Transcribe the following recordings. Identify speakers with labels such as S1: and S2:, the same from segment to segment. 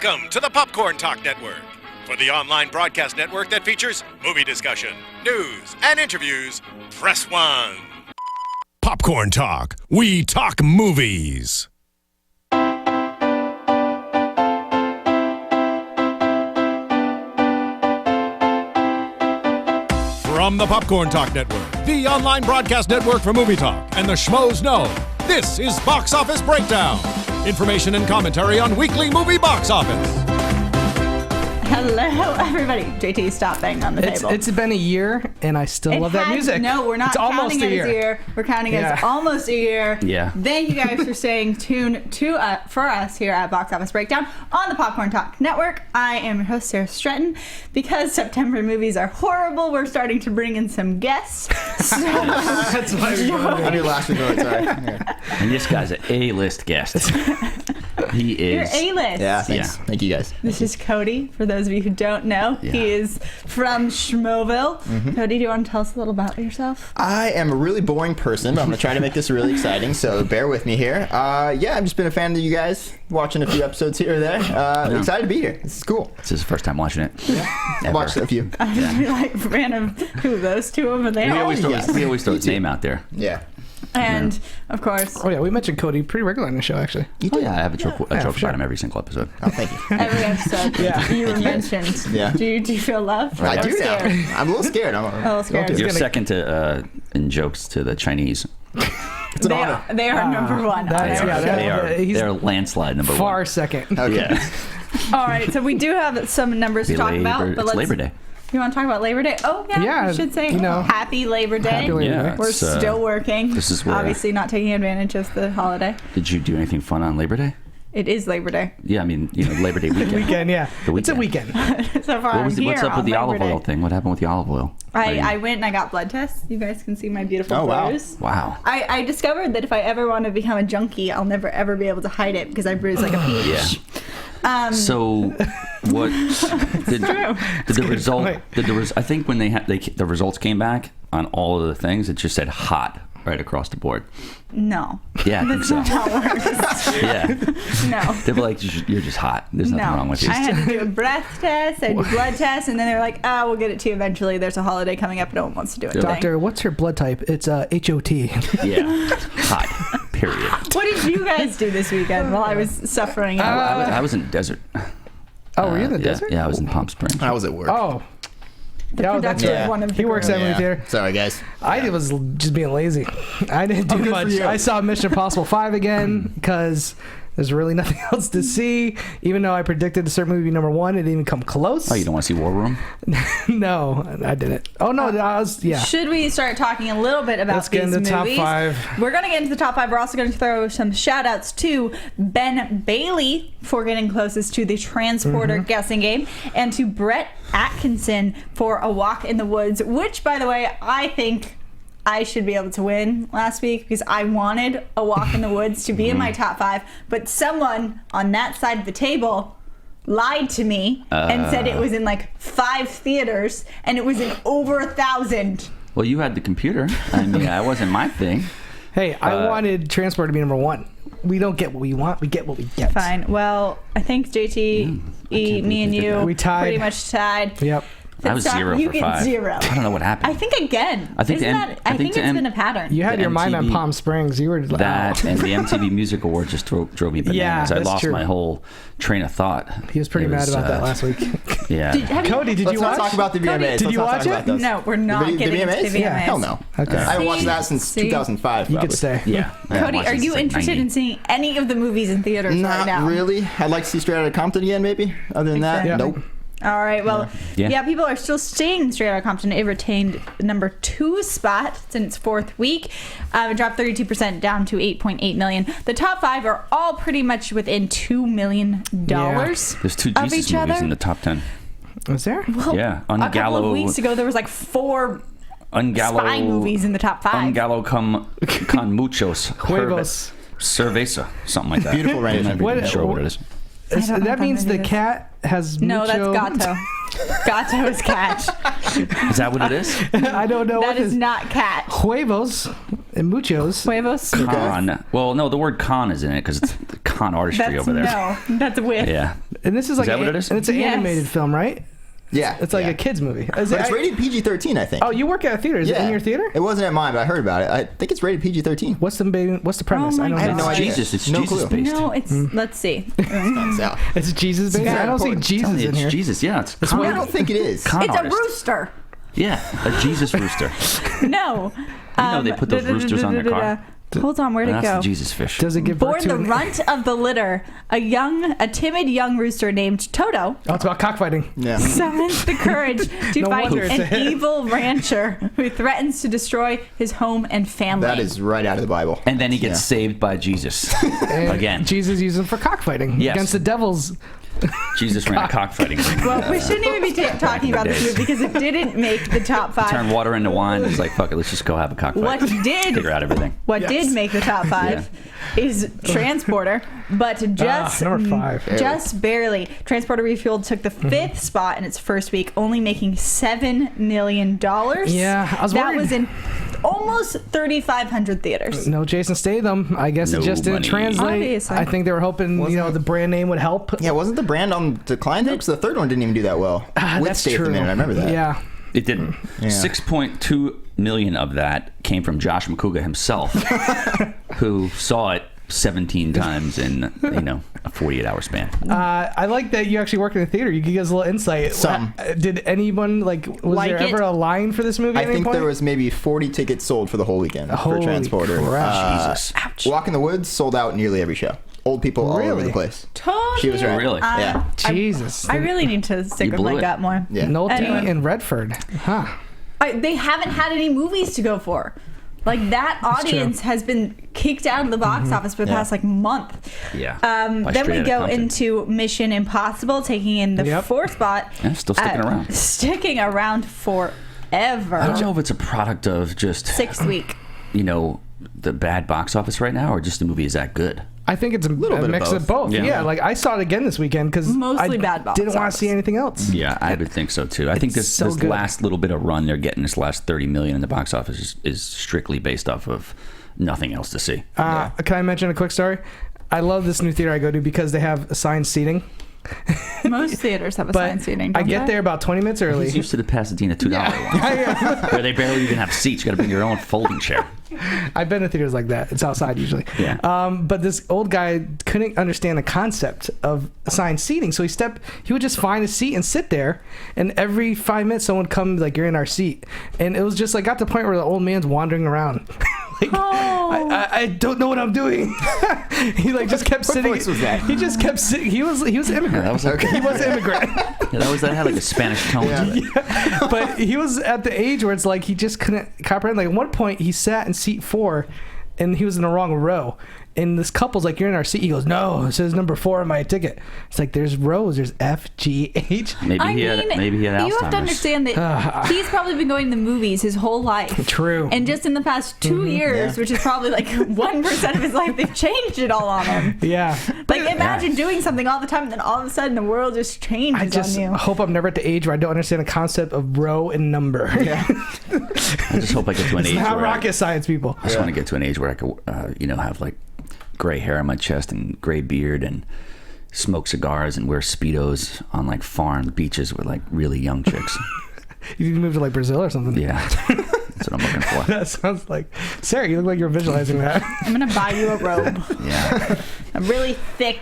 S1: Welcome to the Popcorn Talk Network. For the online broadcast network that features movie discussion, news, and interviews, press 1. Popcorn Talk. We talk movies. From the Popcorn Talk Network, the online broadcast network for movie talk, and the schmoes know, this is Box Office Breakdown. Information and commentary on weekly movie box office.
S2: Hello, everybody. JT, stop banging on the table.
S3: It's been a year, and I still love that music.
S2: No, we're not counting it as a year. We're counting it as almost a year.
S4: Yeah.
S2: Thank you guys for staying tuned for us here at Box Office Breakdown on the Popcorn Talk Network. I am your host, Sara Stretton. Because September movies are horrible, we're starting to bring in some guests. So,
S3: That's why
S5: I knew last week. Sorry. Yeah.
S4: And this guy's an A-list guest. He is.
S2: You're A-list.
S5: Yeah, thanks. Thank you, guys.
S2: This is Cody, for those of you who don't know.
S4: Yeah.
S2: He is from Schmoville. Cody, do you want to tell us a little about yourself?
S5: I am a really boring person, but I'm going to try to make this really exciting, so bear with me here. I've just been a fan of you guys, watching a few episodes here or there. Excited to be here. This is cool.
S4: This is the first time watching it.
S5: I watched a few.
S2: I'm like a fan of who, those two over there?
S4: We always throw
S5: Me
S4: his
S5: too.
S4: name out there.
S5: Yeah.
S2: And, of course,
S3: Oh yeah, we mentioned Cody pretty regularly on the show, actually.
S4: Oh, yeah, I have a joke
S3: for
S4: about
S3: sure.
S4: him every single episode.
S5: Oh, thank you.
S2: every episode you were mentioned.
S5: Yeah.
S2: Do you feel loved?
S5: I
S2: or
S5: do now.
S2: scared?
S5: I'm a little scared.
S2: A little scared.
S3: He's
S4: You're
S3: gonna-
S4: second to in jokes to the Chinese.
S5: It's an honor.
S2: They are number one.
S3: that's-
S4: They
S3: yeah,
S4: are,
S3: that-
S4: they are,
S3: he's
S4: they're landslide number
S3: Far
S4: one.
S3: second.
S5: Okay.
S4: Yeah.
S2: All right, so we do have some numbers to talk about. But
S4: It's
S2: let's,
S4: Labor Day.
S2: You want to talk about Labor Day? Oh, yeah,
S3: Yeah,
S2: we should say
S3: you know,
S2: Happy Labor Day.
S3: Happy Labor
S4: Yeah.
S3: Day.
S2: We're
S4: It's,
S2: still working.
S4: this is where-
S2: Obviously not taking advantage of the holiday.
S4: Did you do anything fun on Labor Day?
S2: It is Labor Day.
S4: Yeah, I mean, Labor Day weekend.
S3: Weekend, yeah.
S4: The
S3: It's a weekend.
S2: So far, I'm here
S4: What's up
S2: on
S4: with the
S2: Labor
S4: olive
S2: Day.
S4: oil thing? What happened with the olive oil?
S2: I went and I got blood tests. You guys can see my beautiful
S5: Oh, wow.
S2: bruise.
S4: Wow.
S2: I discovered that if I ever want to become a junkie, I'll never ever be able to hide it because I bruise like a peach.
S4: Yeah. So, what did the result? I think when the results came back on all of the things, it just said hot right across the board.
S2: No.
S4: Yeah, I think so.
S2: That's not how it works.
S4: Yeah,
S2: No.
S4: they were like, "You're just hot. There's nothing wrong with you."
S2: I had to do a breath test, I had to do blood test, and then they were like, we'll get it to you eventually. There's a holiday coming up. No one wants to do anything.
S3: Doctor, what's your blood type? It's HOT.
S4: Yeah, hot. Period.
S2: What did you guys do this weekend while I was suffering?
S4: I was in the desert.
S3: Oh, were you in the
S4: Yeah,
S3: desert?
S4: Yeah, I was in Palm Springs.
S5: I was at work.
S3: Oh. Yeah, that's
S2: productive
S3: right.
S2: one of the
S3: He works at
S2: group.
S3: movie theater.
S5: Sorry, guys.
S3: I was just being lazy. I didn't do
S5: good for
S3: much.
S5: you.
S3: I saw Mission Impossible 5 again because there's really nothing else to see. Even though I predicted a certain movie number 1, it didn't even come close.
S4: Oh, you don't want to see War Room?
S3: No, I didn't. Oh no, I was
S2: Should we start talking a little bit about
S3: Let's get
S2: these
S3: into top
S2: movies?
S3: 5.
S2: We're going to get into the top 5. We're also going to throw some shout outs to Ben Bailey for getting closest to the Transporter guessing game, and to Brett Atkinson for A Walk in the Woods, which, by the way, I think I should be able to win last week because I wanted A Walk in the Woods to be in my top 5, but someone on that side of the table lied to me and said it was in like 5 theaters and it was in over 1,000.
S4: Well, you had the computer. I mean, that wasn't my thing.
S3: Hey, I wanted Transport to be number 1. We don't get what we want. We get what we get.
S2: Fine. Well, I think JT, me and you,
S3: We tied.
S2: pretty much tied.
S3: Yep.
S4: I was
S2: Stop.
S4: 0
S2: You
S4: for
S2: get
S4: 5.
S2: 0.
S4: I don't know what happened.
S2: I think again.
S4: I think
S2: Isn't
S4: the
S2: that,
S4: M-
S2: I
S4: I
S2: think
S4: think
S2: it's
S4: the
S2: been a pattern.
S3: You had
S4: The
S3: your mind on
S4: MTV
S3: Palm Springs. You were
S4: that and the MTV Music Awards just drove me bananas.
S3: Yeah,
S4: I
S3: that's
S4: lost
S3: true.
S4: my whole train of thought.
S3: He was pretty mad about that last week.
S4: Yeah.
S3: Cody, did
S5: Let's
S3: you
S5: not
S3: watch?
S5: talk about the VMAs.
S3: Did
S5: Let's
S3: you
S5: not
S3: watch
S5: talk
S3: it?
S5: about those.
S2: No, we're not
S5: the
S2: getting into
S5: VMAs?
S2: the VMAs.
S5: Hell no.
S3: Okay.
S5: I haven't
S2: See?
S5: watched that since
S2: See?
S5: 2005.
S3: You
S5: probably.
S3: could stay.
S4: Yeah. I haven't
S2: Cody,
S4: watched
S2: are
S4: it
S2: you
S4: since, like,
S2: interested
S4: 90.
S2: in seeing any of the movies in theaters right
S5: Not
S2: now?
S5: really. I'd like to see Straight Outta Compton again, maybe. Other than that,
S2: Exactly.
S5: nope.
S2: All right, well,
S4: Yeah.
S2: yeah, people are still staying Straight Outta Compton. It retained the number 2 spot in its 4th week. It dropped 32% down to 8.8 million. The top 5 are all pretty much within $2 million
S4: There's 2
S2: of
S4: Jesus
S2: each
S4: movies
S2: other.
S4: in the top 10.
S3: Was there?
S2: Well,
S4: Yeah,
S2: a couple of
S4: Ungallo-
S2: weeks ago, there was like 4
S4: Ungallo,
S2: spy movies in the top 5.
S4: Ungallo con muchos.
S3: Huevos.
S4: Cerveza. Something like that.
S5: Beautiful rendition.
S4: I'm not even
S3: What-
S4: sure what it is.
S2: I don't know
S3: That
S2: what
S3: means the
S2: is.
S3: cat has
S2: No,
S3: mucho...
S2: that's Gato. Gato is cat.
S4: Is that what it is?
S3: I don't know
S2: That
S3: what
S2: is not cat.
S3: Huevos and muchos.
S2: Huevos.
S4: Con. Well, no, the word con is in it because it's con artistry
S2: That's
S4: over there.
S2: no. That's with.
S4: Yeah.
S3: And this is like
S4: that what it is?
S3: And it's an
S2: Yes.
S3: animated film, right?
S5: Yeah.
S3: It's like
S5: yeah.
S3: a kids movie.
S5: But it's rated PG-13, I think.
S3: Oh, you work at a theater? Is it in your theater?
S5: It wasn't at mine, but I heard about it. I think it's rated PG-13.
S3: What's the premise?
S2: Oh my
S3: I don't
S5: I have
S3: know.
S5: no idea.
S4: Jesus, it's
S5: No
S4: Jesus
S5: clue.
S4: based.
S2: No, it's let's see.
S5: So,
S3: It's Jesus based. I don't see
S5: important.
S3: Jesus in
S4: It's
S3: here.
S4: Jesus, yeah. It's
S5: I don't think it is.
S4: con
S2: It's a
S4: artist.
S2: rooster.
S4: Yeah, a Jesus rooster.
S2: No.
S4: You know they put those roosters on their car.
S2: Hold on, where'd
S4: And
S2: it
S4: that's
S2: go?
S4: the Jesus fish.
S3: Does it give birth
S2: Born
S3: to
S2: the
S3: an-
S2: runt of the litter, a timid young rooster named Toto
S3: Oh, it's about cockfighting.
S5: Yeah.
S2: summons the courage to
S3: No
S2: fight
S3: wonder it's a
S2: an
S3: hit.
S2: evil rancher who threatens to destroy his home and family.
S5: That is right out of the Bible.
S4: And then he gets
S5: Yeah.
S4: saved by Jesus.
S3: And
S4: Again.
S3: Jesus used them for cockfighting
S4: Yes.
S3: against the devils.
S4: Jesus ran a cockfighting ring.
S2: Well, we shouldn't even be talking about this movie because it didn't make the top five.
S4: Turn water into wine. It's like, fuck it, let's just go have a cockfight.
S2: What did
S4: Figure out everything.
S2: What
S3: Yes.
S2: did make the top five is Transporter, but just
S3: number 5.
S2: just barely. Transporter Refueled took the 5th spot in its first week, only making $7 million.
S3: Yeah, I was
S2: that
S3: worried.
S2: was in almost 3,500 theaters.
S3: No Jason Statham. I guess
S4: No
S3: it just didn't
S4: money.
S3: translate.
S2: Obviously.
S3: I think they were hoping, the brand name would help.
S5: Yeah, wasn't the brand on decline though? Because the third one didn't even do that well. With
S3: That's
S5: Statham
S3: true.
S5: in it, I remember that.
S3: Yeah.
S4: It didn't.
S5: Yeah.
S4: 6.2 million of that came from Josh McCouga himself, who saw it 17 times in, a 48-hour span.
S3: I like that you actually work in the theater. You give us a little insight.
S5: Some.
S3: Did anyone was
S2: Like
S3: there
S2: it?
S3: ever a line for this movie?
S5: I
S3: at any
S5: think
S3: point?
S5: there was maybe 40 tickets sold for the whole weekend for
S3: Holy
S5: Transporter.
S3: crap.
S4: Jesus.
S5: Walk in the Woods sold out nearly every show. Old people all over
S3: Really?
S5: the place.
S2: Totally.
S5: She was right.
S4: Really?
S5: Yeah.
S3: Jesus.
S2: I really need to stick
S4: You
S2: with
S4: blew
S2: my
S4: it.
S2: gut more.
S5: Yeah.
S3: Nolte
S2: Anyway.
S3: and Redford. Huh.
S2: They haven't had any movies to go for. Like that audience has been kicked out of the box office for the
S5: Yeah.
S2: past month.
S4: Yeah.
S2: Then
S4: By
S2: we
S4: straight
S2: go
S4: outta Compton.
S2: into Mission Impossible, taking in the
S3: Yep.
S2: 4th spot.
S4: Yeah, still sticking around.
S2: Sticking around forever.
S4: I don't know if it's a product of just,
S2: 6th week.
S4: the bad box office right now, or just the movie is that good.
S3: I think it's a
S5: bit of
S3: mix of both.
S4: Yeah.
S3: Yeah, like I saw it again this weekend because
S2: Mostly
S3: I
S2: bad box
S3: didn't want
S2: office.
S3: to see anything else.
S4: Yeah, I would think so too. I think this
S3: so good.
S4: last little bit of run they're getting, this last 30 million in the box office, is strictly based off of nothing else to see.
S3: Can I mention a quick story? I love this new theater I go to because they have assigned seating.
S2: Most theaters have
S3: But
S2: assigned seating.
S3: I
S2: don't
S3: get
S2: they?
S3: there about 20 minutes early.
S4: He's used to the Pasadena $2 one, where they barely even have seats. You got to bring your own folding chair.
S3: I've been to theaters like that. It's outside usually.
S4: Yeah.
S3: But this old guy couldn't understand the concept of assigned seating, so he would just find a seat and sit there, and every 5 minutes someone would come like, "You're in our seat," and it was just like got to the point where the old man's wandering around. Like, I don't know what I'm doing. He like just kept sitting.
S5: voice was that?
S3: He just kept sitting. He was an immigrant.
S4: Yeah, that was okay.
S3: He was an immigrant.
S4: That had like a Spanish tone to it.
S3: But he was at the age where it's like he just couldn't comprehend. Like at one point he sat in seat 4 and he was in the wrong row. And this couple's like, "You're in our seat." He goes, "No, it says number 4 on my ticket." It's like there's rows. There's F, G, H.
S4: Maybe he had Alzheimer's.
S2: You have to understand that he's probably been going to the movies his whole life.
S3: True.
S2: And just in the past 2 years,
S5: Yeah.
S2: which is probably like 1% of his life, they've changed it all on him.
S3: Yeah.
S2: Like imagine doing something all the time, and then all of a sudden the world just changes
S3: I just
S2: on you.
S3: hope I'm never at the age where I don't understand the concept of row and number.
S5: Yeah.
S4: I just hope I get to an
S3: It's
S4: age
S3: not
S4: where
S3: rocket science, people.
S4: I just want to get to an age where I could, have like gray hair on my chest and gray beard and smoke cigars and wear Speedos on like farm beaches with like really young chicks.
S3: You need to move to like Brazil or something.
S4: Yeah, that's what I'm looking for.
S3: That sounds like Sarah. You look like you're visualizing that.
S2: I'm gonna buy you a robe,
S4: Yeah,
S2: a really thick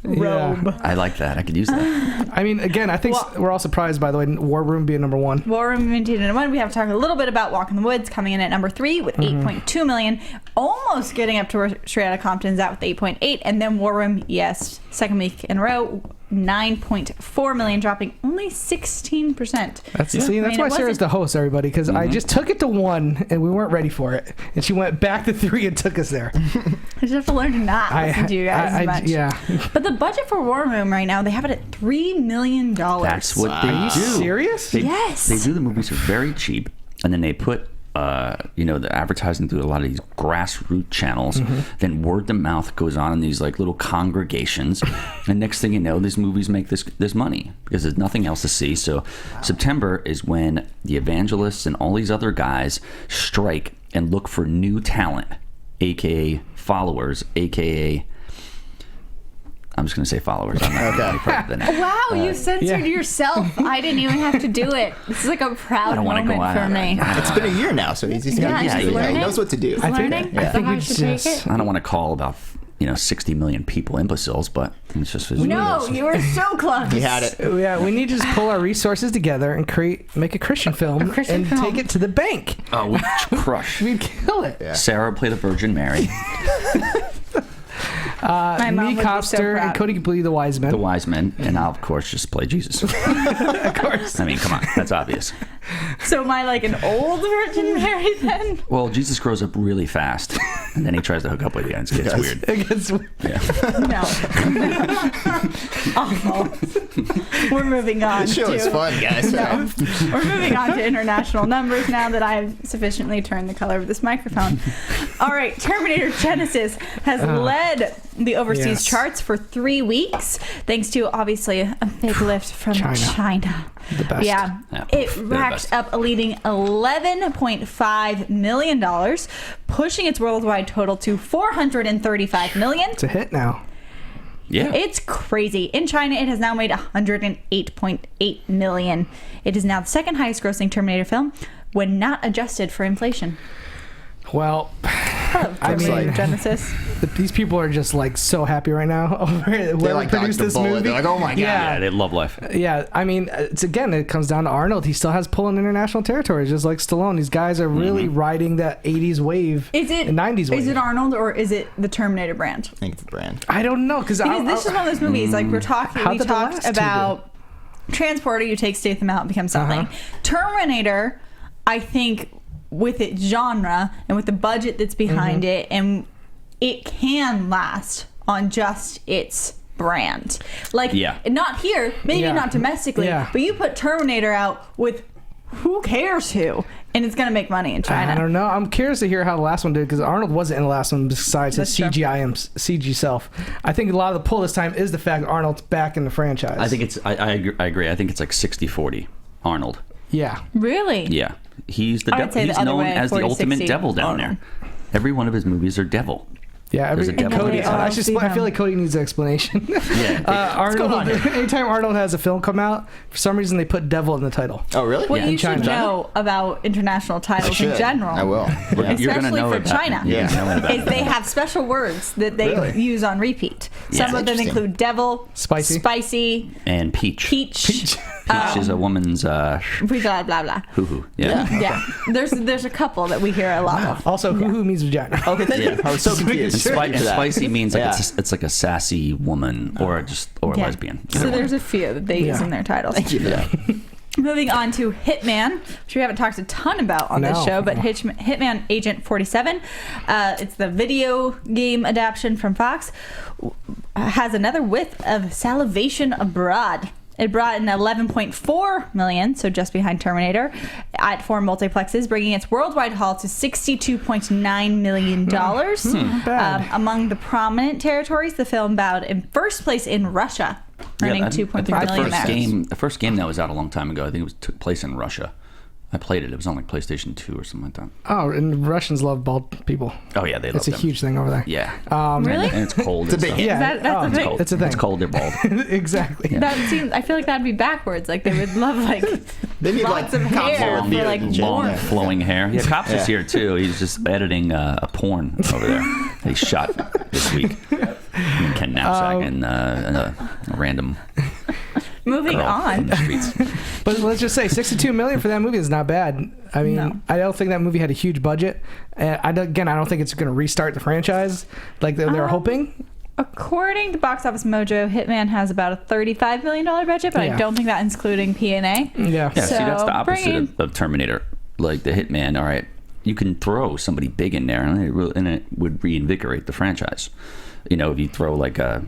S2: robe.
S4: I like that. I could use that.
S3: I mean, again, I think we're all surprised by the way War Room being number 1.
S2: War Room maintained at 1. We have to talk a little bit about Walk in the Woods coming in at number 3 with 8.2 million, almost getting up to where Straight Outta Compton's at with 8.8, and then War Room, yes, second week in a row, 9.4 million, dropping only 16%.
S3: That's
S2: I mean,
S3: why
S2: it
S3: Sarah's
S2: wasn't-
S3: the host, everybody, because I just took it to 1 and we weren't ready for it, and she went back to 3 and took us there.
S2: I just have to learn to not listen to you guys as much.
S3: Yeah.
S2: But the budget for War Room right now, they have it at $3 million.
S4: That's what they
S3: Are you
S4: do.
S3: serious?
S2: Yes.
S4: They do the movies for very cheap, and then they put the advertising through a lot of these grassroots channels. Then word of mouth goes on in these like little congregations, and next thing you know, these movies make this money because there's nothing else to see. So September is when the evangelists and all these other guys strike and look for new talent, aka followers, aka I'm just going to say followers. I'm not going to be part of the net.
S2: Wow, you censored yourself. I didn't even have to do it. This is like a proud moment for me.
S5: It's been a year now, so he's got used to it. He knows what to do.
S2: I think
S3: we
S2: we should take it.
S4: I don't want to call about 60 million people imbeciles, but it's just
S2: No, you were so close.
S5: He had it.
S3: Yeah, we need to just pull our resources together and make a Christian film take it to the bank.
S4: Oh, we crush.
S3: We'd kill it.
S5: Yeah.
S4: Sarah played the Virgin Mary.
S2: My mom
S3: Me,
S2: would be so
S3: Copster, and
S2: proud.
S3: Cody could be the wise men.
S4: The wise men, and I'll of course just play Jesus.
S3: Of course.
S4: I mean, come on, that's obvious.
S2: So am I like an old Virgin Mary then?
S4: Well, Jesus grows up really fast, and then he tries to hook up with you, and it's weird.
S2: No. Awful. We're moving on.
S5: This show is fun, guys.
S2: No. We're moving on to international numbers now that I've sufficiently turned the color of this microphone. All right, Terminator Genesis has led the overseas charts for 3 weeks, thanks to obviously a big lift from China.
S3: The best.
S2: Yeah. It racked up a leading $11.5 million, pushing its worldwide total to $435 million.
S3: It's a hit now.
S4: Yeah.
S2: It's crazy. In China, it has now made $108.8 million. It is now the second highest grossing Terminator film when not adjusted for inflation.
S3: Well,
S2: I mean, Genesis.
S3: These people are just like so happy right now over whoever
S5: like
S3: produced
S5: dodged a
S3: this
S5: bullet.
S3: movie.
S5: They're like, oh my God.
S4: Yeah, they love life.
S3: Yeah, I mean, it comes down to Arnold. He still has pull in international territory, just like Stallone. These guys are really riding that 80s wave,
S2: Is it
S3: the 90s wave.
S2: Is it Arnold or is it the Terminator brand?
S5: I think it's the brand.
S3: I don't know because
S2: This is one of those movies like we talked
S3: the last two
S2: about Transporter. You take Statham out, it becomes something. Terminator, I think, with its genre and with the budget that's behind it, and it can last on just its brand. Like, not here, maybe not domestically, but you put Terminator out with who cares who, and it's gonna make money in China.
S3: I don't know. I'm curious to hear how the last one did because Arnold wasn't in the last one besides his CGI and CG self. I think a lot of the pull this time is the fact Arnold's back in the franchise.
S4: I think it's. I agree. I think it's like 60-40. Arnold.
S3: Yeah.
S2: Really?
S4: Yeah. He's the
S2: I would
S4: devil.
S2: say the
S4: He's
S2: other
S4: known
S2: way,
S4: as the
S2: 40-60.
S4: ultimate devil down there. Every one of his movies are devil.
S3: Yeah,
S4: There's a devil
S3: Cody.
S4: in his
S3: I
S4: house.
S3: feel like Cody needs an explanation.
S4: Yeah.
S3: Arnold. Anytime Arnold has a film come out, for some reason they put "devil" in the title.
S5: Oh, really?
S2: Well,
S3: in
S2: you should
S3: China.
S2: know about international titles in general.
S5: I will.
S4: Yeah. You're gonna
S2: Especially
S4: know
S2: for
S4: about
S2: China.
S4: it. You're gonna know about
S2: Is they have special words that they use on repeat. Some of them
S5: Interesting.
S2: include devil,
S3: Spicy.
S4: And peach.
S2: peach,
S4: Is a woman's
S2: blah blah blah.
S4: hoo-hoo. Yeah.
S2: Yeah, there's a couple that we hear a lot of.
S3: Also, who means vagina?
S5: Okay, thank you. I was so confused.
S4: And
S5: Thank you for that.
S4: spicy means like
S5: Yeah.
S4: it's like a sassy woman or a lesbian.
S2: So there's a few that they use in their titles.
S5: Thank you for that.
S2: Moving on to Hitman, which we haven't talked a ton about on this show, but Hitman Agent 47, it's the video game adaptation from Fox, has another whiff of Salivation Abroad. It brought in 11.4 million, so just behind Terminator, at 4 multiplexes, bringing its worldwide haul to $62.9 million. Among the prominent territories, the film bowed in first place in Russia, earning $2.4 million there.
S4: The first game that was out a long time ago, I think took place in Russia. I played it. It was on like PlayStation 2 or something like that.
S3: Oh, and Russians love bald people.
S4: Oh yeah, they love
S3: It's a
S4: them.
S3: huge thing over there.
S4: Yeah.
S2: Really?
S4: And it's cold.
S5: It's a big hit.
S3: Yeah,
S2: That's a
S4: It's
S2: thing.
S4: cold.
S3: It's a thing.
S4: It's cold. They're bald.
S3: Exactly.
S2: That seems. I feel like that'd be backwards. Like they would love like
S5: They need
S2: lots
S5: like
S2: of
S5: cops
S2: hair
S5: over
S2: for
S5: beard
S2: like
S5: and shit.
S2: warmth.
S4: Long flowing hair. Yeah, Cops is here too. He's just editing a porn over there. He shot this week. And Ken Knapsack and a random
S2: Moving
S4: girl
S2: on.
S4: from the streets.
S3: But let's just say 62 million for that movie is not bad. I mean,
S2: No.
S3: I don't think that movie had a huge budget. I don't think it's going to restart the franchise like they were hoping.
S2: According to Box Office Mojo, Hitman has about a $35 million budget, but I
S3: Yeah.
S2: don't think that including P&A.
S3: Yeah.
S4: Yeah, see, that's the
S2: So,
S4: opposite
S2: bring
S4: of Terminator. Like the Hitman, all right, you can throw somebody big in there, and it would reinvigorate the franchise. You know, if you throw like a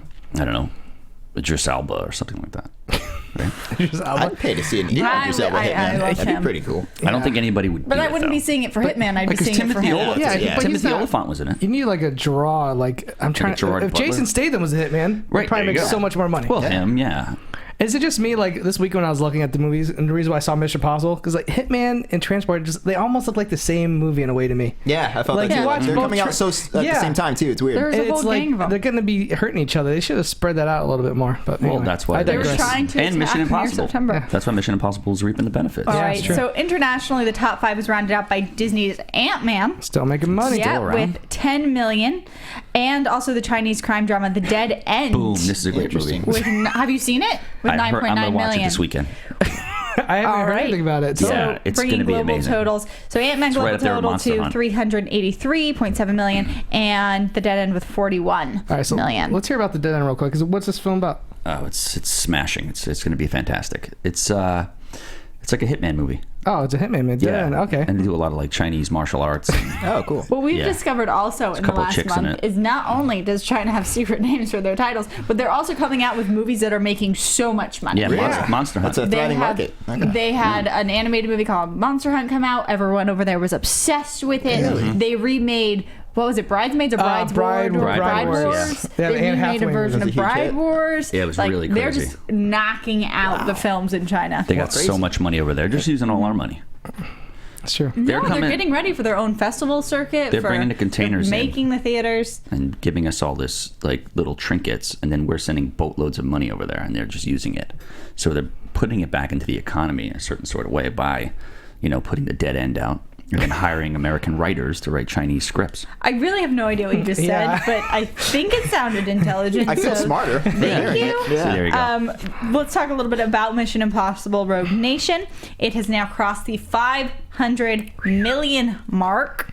S4: Idris Elba or something like that. Right?
S5: I'd pay to see an Idris Elba
S2: I
S5: Hitman.
S2: love
S5: That'd
S2: him.
S5: be pretty cool.
S4: I don't think anybody would.
S2: But
S4: do
S2: I
S4: it,
S2: wouldn't
S4: though.
S2: be seeing it for Hitman. I'd be
S4: Because
S2: seeing it for
S4: Timothy
S2: him.
S4: Oliphant.
S3: Yeah, but
S4: Timothy
S3: he's not-
S4: Oliphant was in it.
S3: You need like a draw. Like I'm trying.
S4: Gerard
S3: If
S4: Butler?
S3: Jason Statham was a hitman,
S4: Right,
S3: he'd probably
S4: there you
S3: make
S4: go.
S3: so much more money.
S4: Well, him, yeah.
S3: Is it just me, like, this week when I was looking at the movies, and the reason why I saw Mission Impossible, because, like, Hitman and Transport, they almost look like the same movie in a way to me.
S5: Yeah, I felt
S3: Like,
S5: that
S3: you
S5: too.
S3: watch
S5: They're
S3: both
S5: coming out so at the same time too. It's weird.
S2: There's a
S3: It's
S2: whole
S3: like,
S2: gang of them.
S3: they're going to be hurting each other. They should have spread that out a little bit more. But
S4: Well,
S3: anyway,
S4: that's why
S3: I
S4: they're
S2: They're
S3: digress.
S2: trying to
S4: and Mission
S2: attack near
S4: Impossible.
S2: September.
S4: That's why Mission Impossible is reaping the benefits.
S2: All
S3: Yeah,
S2: right,
S3: it's true.
S2: so internationally, the top 5 was rounded out by Disney's Ant-Man.
S3: Still making money.
S2: Yeah,
S4: around.
S2: with 10 million, and also the Chinese crime drama The Dead End.
S4: Boom! This is a great movie.
S5: Interesting.
S2: Have you seen it? With
S4: I'm
S2: 9.9
S4: gonna watch it
S2: million.
S4: this weekend.
S3: I haven't
S2: All
S3: heard
S2: right.
S3: anything about it. So.
S4: Yeah, it's
S2: bringing
S4: gonna be
S2: global
S4: amazing.
S2: totals. So Ant-Man
S4: It's
S2: global
S4: right up there with
S2: total
S4: Monster
S2: to
S4: Hunt.
S2: 383.7 million, and The Dead End with 41
S3: All right, so
S2: million.
S3: let's hear about The Dead End real quick. 'Cause what's this film about?
S4: Oh, it's smashing. It's going to be fantastic. It's like a Hitman movie.
S3: Oh, it's a Hitman movie. Dead End. Okay.
S4: And they do a lot of like Chinese martial arts. And,
S5: Oh, cool.
S2: What we've
S4: Yeah.
S2: discovered also in the
S4: couple
S2: last
S4: chicks in
S2: month
S4: it.
S2: is not only does China have secret names for their titles, but they're also coming out with movies that are making so much money.
S4: yeah, Monster Hunt.
S5: That's a thriving market. Okay.
S2: They had an animated movie called Monster Hunt come out. Everyone over there was obsessed with it.
S5: Really?
S2: They remade, what was it, Bridesmaids or Brides
S3: Bride
S2: Wars?
S3: Wars,
S2: Wars.
S3: yeah. Yeah, the
S2: They
S3: Anne
S2: remade a
S3: Hathaway
S2: version
S5: was a
S2: of
S5: huge
S2: Bride
S5: hit.
S2: Wars.
S4: Yeah, it was
S2: Like,
S4: really
S2: they're
S4: crazy.
S2: just knocking out the films in China.
S4: They got so
S5: crazy.
S4: much money over there, just using all our money.
S3: That's true.
S4: They're
S2: They're
S4: coming
S2: getting ready for their own festival circuit.
S4: They're
S2: for
S4: bringing the containers in.
S2: making the theaters.
S4: and giving us all this like little trinkets, and then we're sending boatloads of money over there, and they're just using it. So they're putting it back into the economy in a certain sort of way by, putting The Dead End out and then hiring American writers to write Chinese scripts.
S2: I really have no idea what you just
S3: Yeah.
S2: said, but I think it sounded intelligent.
S5: I feel
S2: so
S5: smarter.
S2: Thank you.
S4: So there you go.
S2: Let's talk a little bit about Mission Impossible Rogue Nation. It has now crossed the 500 million mark,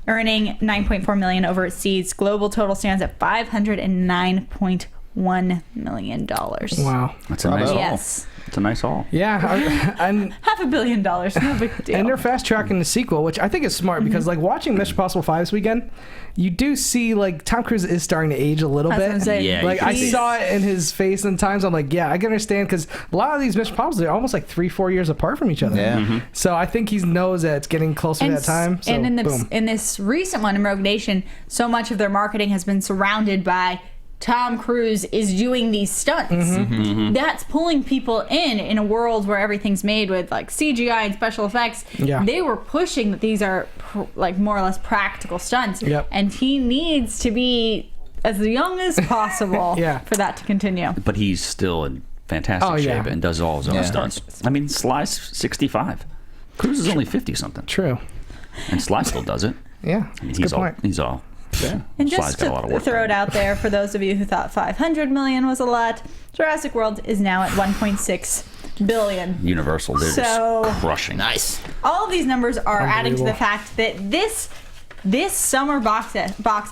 S2: earning 9.4 million overseas. Global total stands at $509.1 million.
S3: Wow.
S4: That's a nice haul.
S2: Yes.
S4: It's a nice haul.
S3: Yeah, and
S2: $500 million. No big deal.
S3: and they're fast tracking the sequel, which I think is smart because like watching Mission Impossible 5 this weekend, you do see like Tom Cruise is starting to age a little
S2: That's what I'm
S3: bit.
S2: saying.
S4: Yeah,
S3: Like
S4: you
S3: I
S4: can see
S3: saw it in his face and times. I'm like, yeah, I can understand because a lot of these Mission Impossibles are almost like 3-4 years apart from each other.
S5: Yeah.
S4: Mm-hmm.
S3: So I think he knows that it's getting closer to that time. So
S2: and in
S3: boom.
S2: in this recent one in Rogue Nation, so much of their marketing has been surrounded by Tom Cruise is doing these stunts.
S4: Mm-hmm.
S2: That's pulling people in a world where everything's made with like CGI and special effects.
S3: Yeah.
S2: They were pushing that these are like more or less practical stunts.
S3: Yep.
S2: And he needs to be as young as possible
S3: Yeah.
S2: for that to continue.
S4: But he's still in fantastic
S3: Oh, yeah.
S4: shape and does all his own
S5: Yeah.
S4: stunts. I mean, Sly's 65. Cruise is only 50 something,
S3: True.
S4: and Sly still does it.
S3: Yeah,
S4: I mean,
S3: that's a good point.
S4: He's all. Yeah.
S2: And
S4: Sly's
S2: just
S4: got a lot of
S2: to
S4: work.
S2: throw it out there for those of you who thought 500 million was a lot, Jurassic World is now at 1.6 billion.
S4: Universal, they're
S2: So-
S4: just crushing.
S5: Nice.
S2: All of these numbers are adding to the
S3: Unbelievable.
S2: fact that this summer box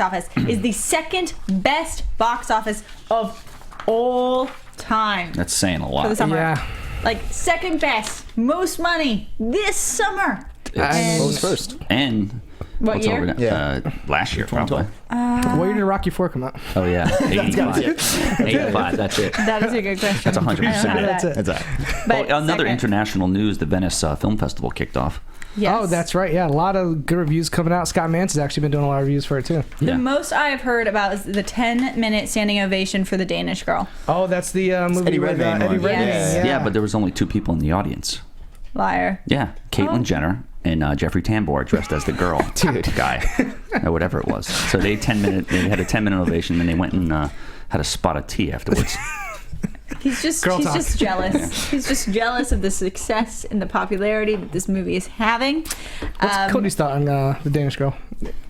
S2: office is the second best box office of all time
S4: That's saying a
S2: for the
S4: lot.
S2: summer.
S3: Yeah.
S2: Like second best, most money this summer.
S3: And-
S5: What was first?
S4: And
S2: What
S4: what's
S2: year?
S4: over
S5: Yeah.
S4: last year, probably.
S3: What year did Rocky 4 come out?
S4: Oh yeah, 85.
S5: it.
S4: 85. That's it.
S2: That is a good question.
S4: That's 100%.
S2: I don't know
S3: That's
S2: that.
S3: it.
S5: That's all right.
S2: But
S4: Oh, another
S2: second-
S4: international news: the Venice Film Festival kicked off.
S2: Yes.
S3: Oh, that's right. Yeah, a lot of good reviews coming out. Scott Manson's actually been doing a lot of reviews for it too.
S2: The
S4: Yeah.
S2: most I've heard about is the 10-minute standing ovation for the Danish girl.
S3: Oh, that's the movie
S5: Eddie
S3: with
S5: Redmayne
S3: Eddie
S5: one.
S3: Redmayne.
S2: Yes.
S4: Yeah, but there was only 2 people in the audience.
S2: Liar.
S4: Yeah, Caitlyn
S2: Oh.
S4: Jenner and Jeffrey Tambor dressed as the girl, guy, or whatever it was. So they had a 10-minute ovation, and they went and had a spot of tea afterwards.
S2: He's just
S3: Girl talk.
S2: jealous. He's just jealous of the success and the popularity that this movie is having.
S3: What's Cody's thought on the Danish girl?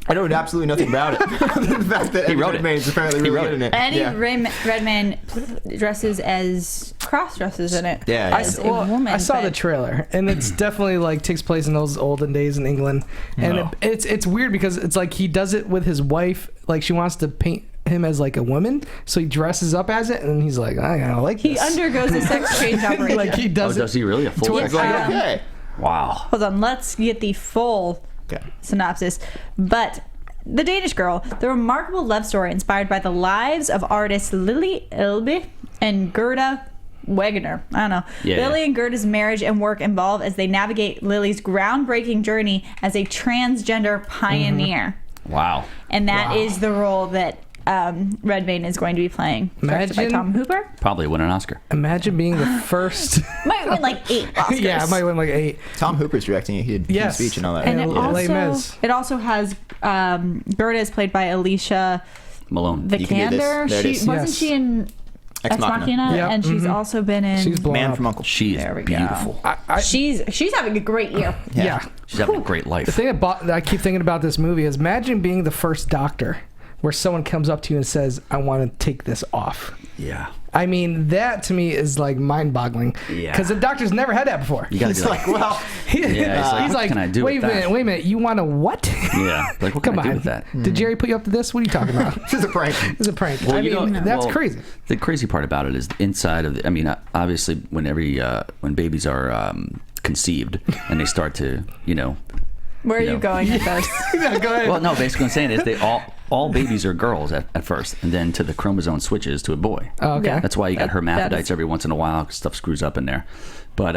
S5: I know absolutely nothing about it. The fact that Eddie
S4: wrote it.
S5: Redmayne is apparently
S4: He
S5: really
S4: wrote
S5: good in
S4: it.
S5: it.
S2: Eddie
S5: Yeah.
S2: Redmayne dresses as cross dresses in it.
S5: Yeah,
S2: as
S5: yeah.
S2: a woman.
S3: I saw the
S2: but-
S3: trailer, and it's definitely like takes place in those olden days in England, and
S4: Oh.
S3: it's weird because it's like he does it with his wife. Like she wants to paint him as like a woman, so he dresses up as it, and he's like, I don't like
S2: He
S3: this.
S2: undergoes a sex change operation.
S3: like he
S4: Oh,
S3: does
S4: does
S3: it.
S4: he really? A full
S3: Towards,
S4: sex
S3: like,
S4: change?
S5: Okay.
S4: Wow.
S2: Hold on, let's get the full
S5: Okay.
S2: synopsis. But The Danish Girl, the remarkable love story inspired by the lives of artists Lily Elbe and Gerda Wegener. I don't know.
S4: Yeah,
S2: Lily
S4: yeah.
S2: and Gerda's marriage and work evolve as they navigate Lily's groundbreaking journey as a transgender pioneer.
S4: Wow.
S2: And that is the role that Redmayne is going to be playing. Directed by
S3: Imagine-
S2: Tom Hooper.
S4: Probably win an Oscar.
S3: Imagine being the first.
S2: Might win like 8 Oscars.
S3: Yeah, it might win like 8.
S5: Tom Hooper's directing it. He did
S3: Yes.
S5: speech and all that.
S2: And
S3: Yeah, Les Mis.
S2: it also has Gerda is played by Alicia
S4: Malone.
S5: You can do this.
S2: Vikander.
S5: There it is.
S2: Wasn't
S3: Yes.
S2: she in Ex Machina?
S3: Yep.
S2: And she's
S3: Mhm.
S2: also been in.
S3: She's blown
S5: Man
S3: up.
S5: from Uncle.
S4: She is
S2: There we go.
S4: beautiful.
S2: She's having a great year.
S3: Yeah.
S4: She's having a great life.
S3: The thing that I keep thinking about this movie is imagine being the first doctor where someone comes up to you and says, I want to take this off.
S4: Yeah.
S3: I mean, that to me is like mind-boggling.
S4: Yeah.
S3: Because the doctor's never had that before.
S4: You gotta
S5: He's
S4: be
S5: like,
S4: like,
S5: well,
S4: yeah, he's like, what can I do
S3: wait
S4: with
S3: a
S4: that?
S3: minute, wait a minute. You want a what?
S4: Yeah. Like, what
S3: Come
S4: can I do
S3: on.
S4: with that?
S3: Did Jerry put you up to this? What are you talking about?
S5: this is a prank.
S3: It's a prank.
S4: Well,
S3: I
S4: you
S3: mean,
S4: know,
S3: that's
S4: well,
S3: crazy.
S4: The crazy part about it is the inside of the, I mean, obviously, when babies are conceived and they start to,
S2: Where are
S4: You
S2: you
S4: know.
S2: going with this?
S3: Yeah, go ahead.
S4: well, no, basically what I'm saying is they all babies are girls at first, and then to the chromosome switches to a boy.
S3: Oh, okay.
S2: Yeah.
S4: That's why you got
S2: That
S4: hermaphrodites
S2: is-
S4: every once in a while. 'Cause stuff screws up in there. But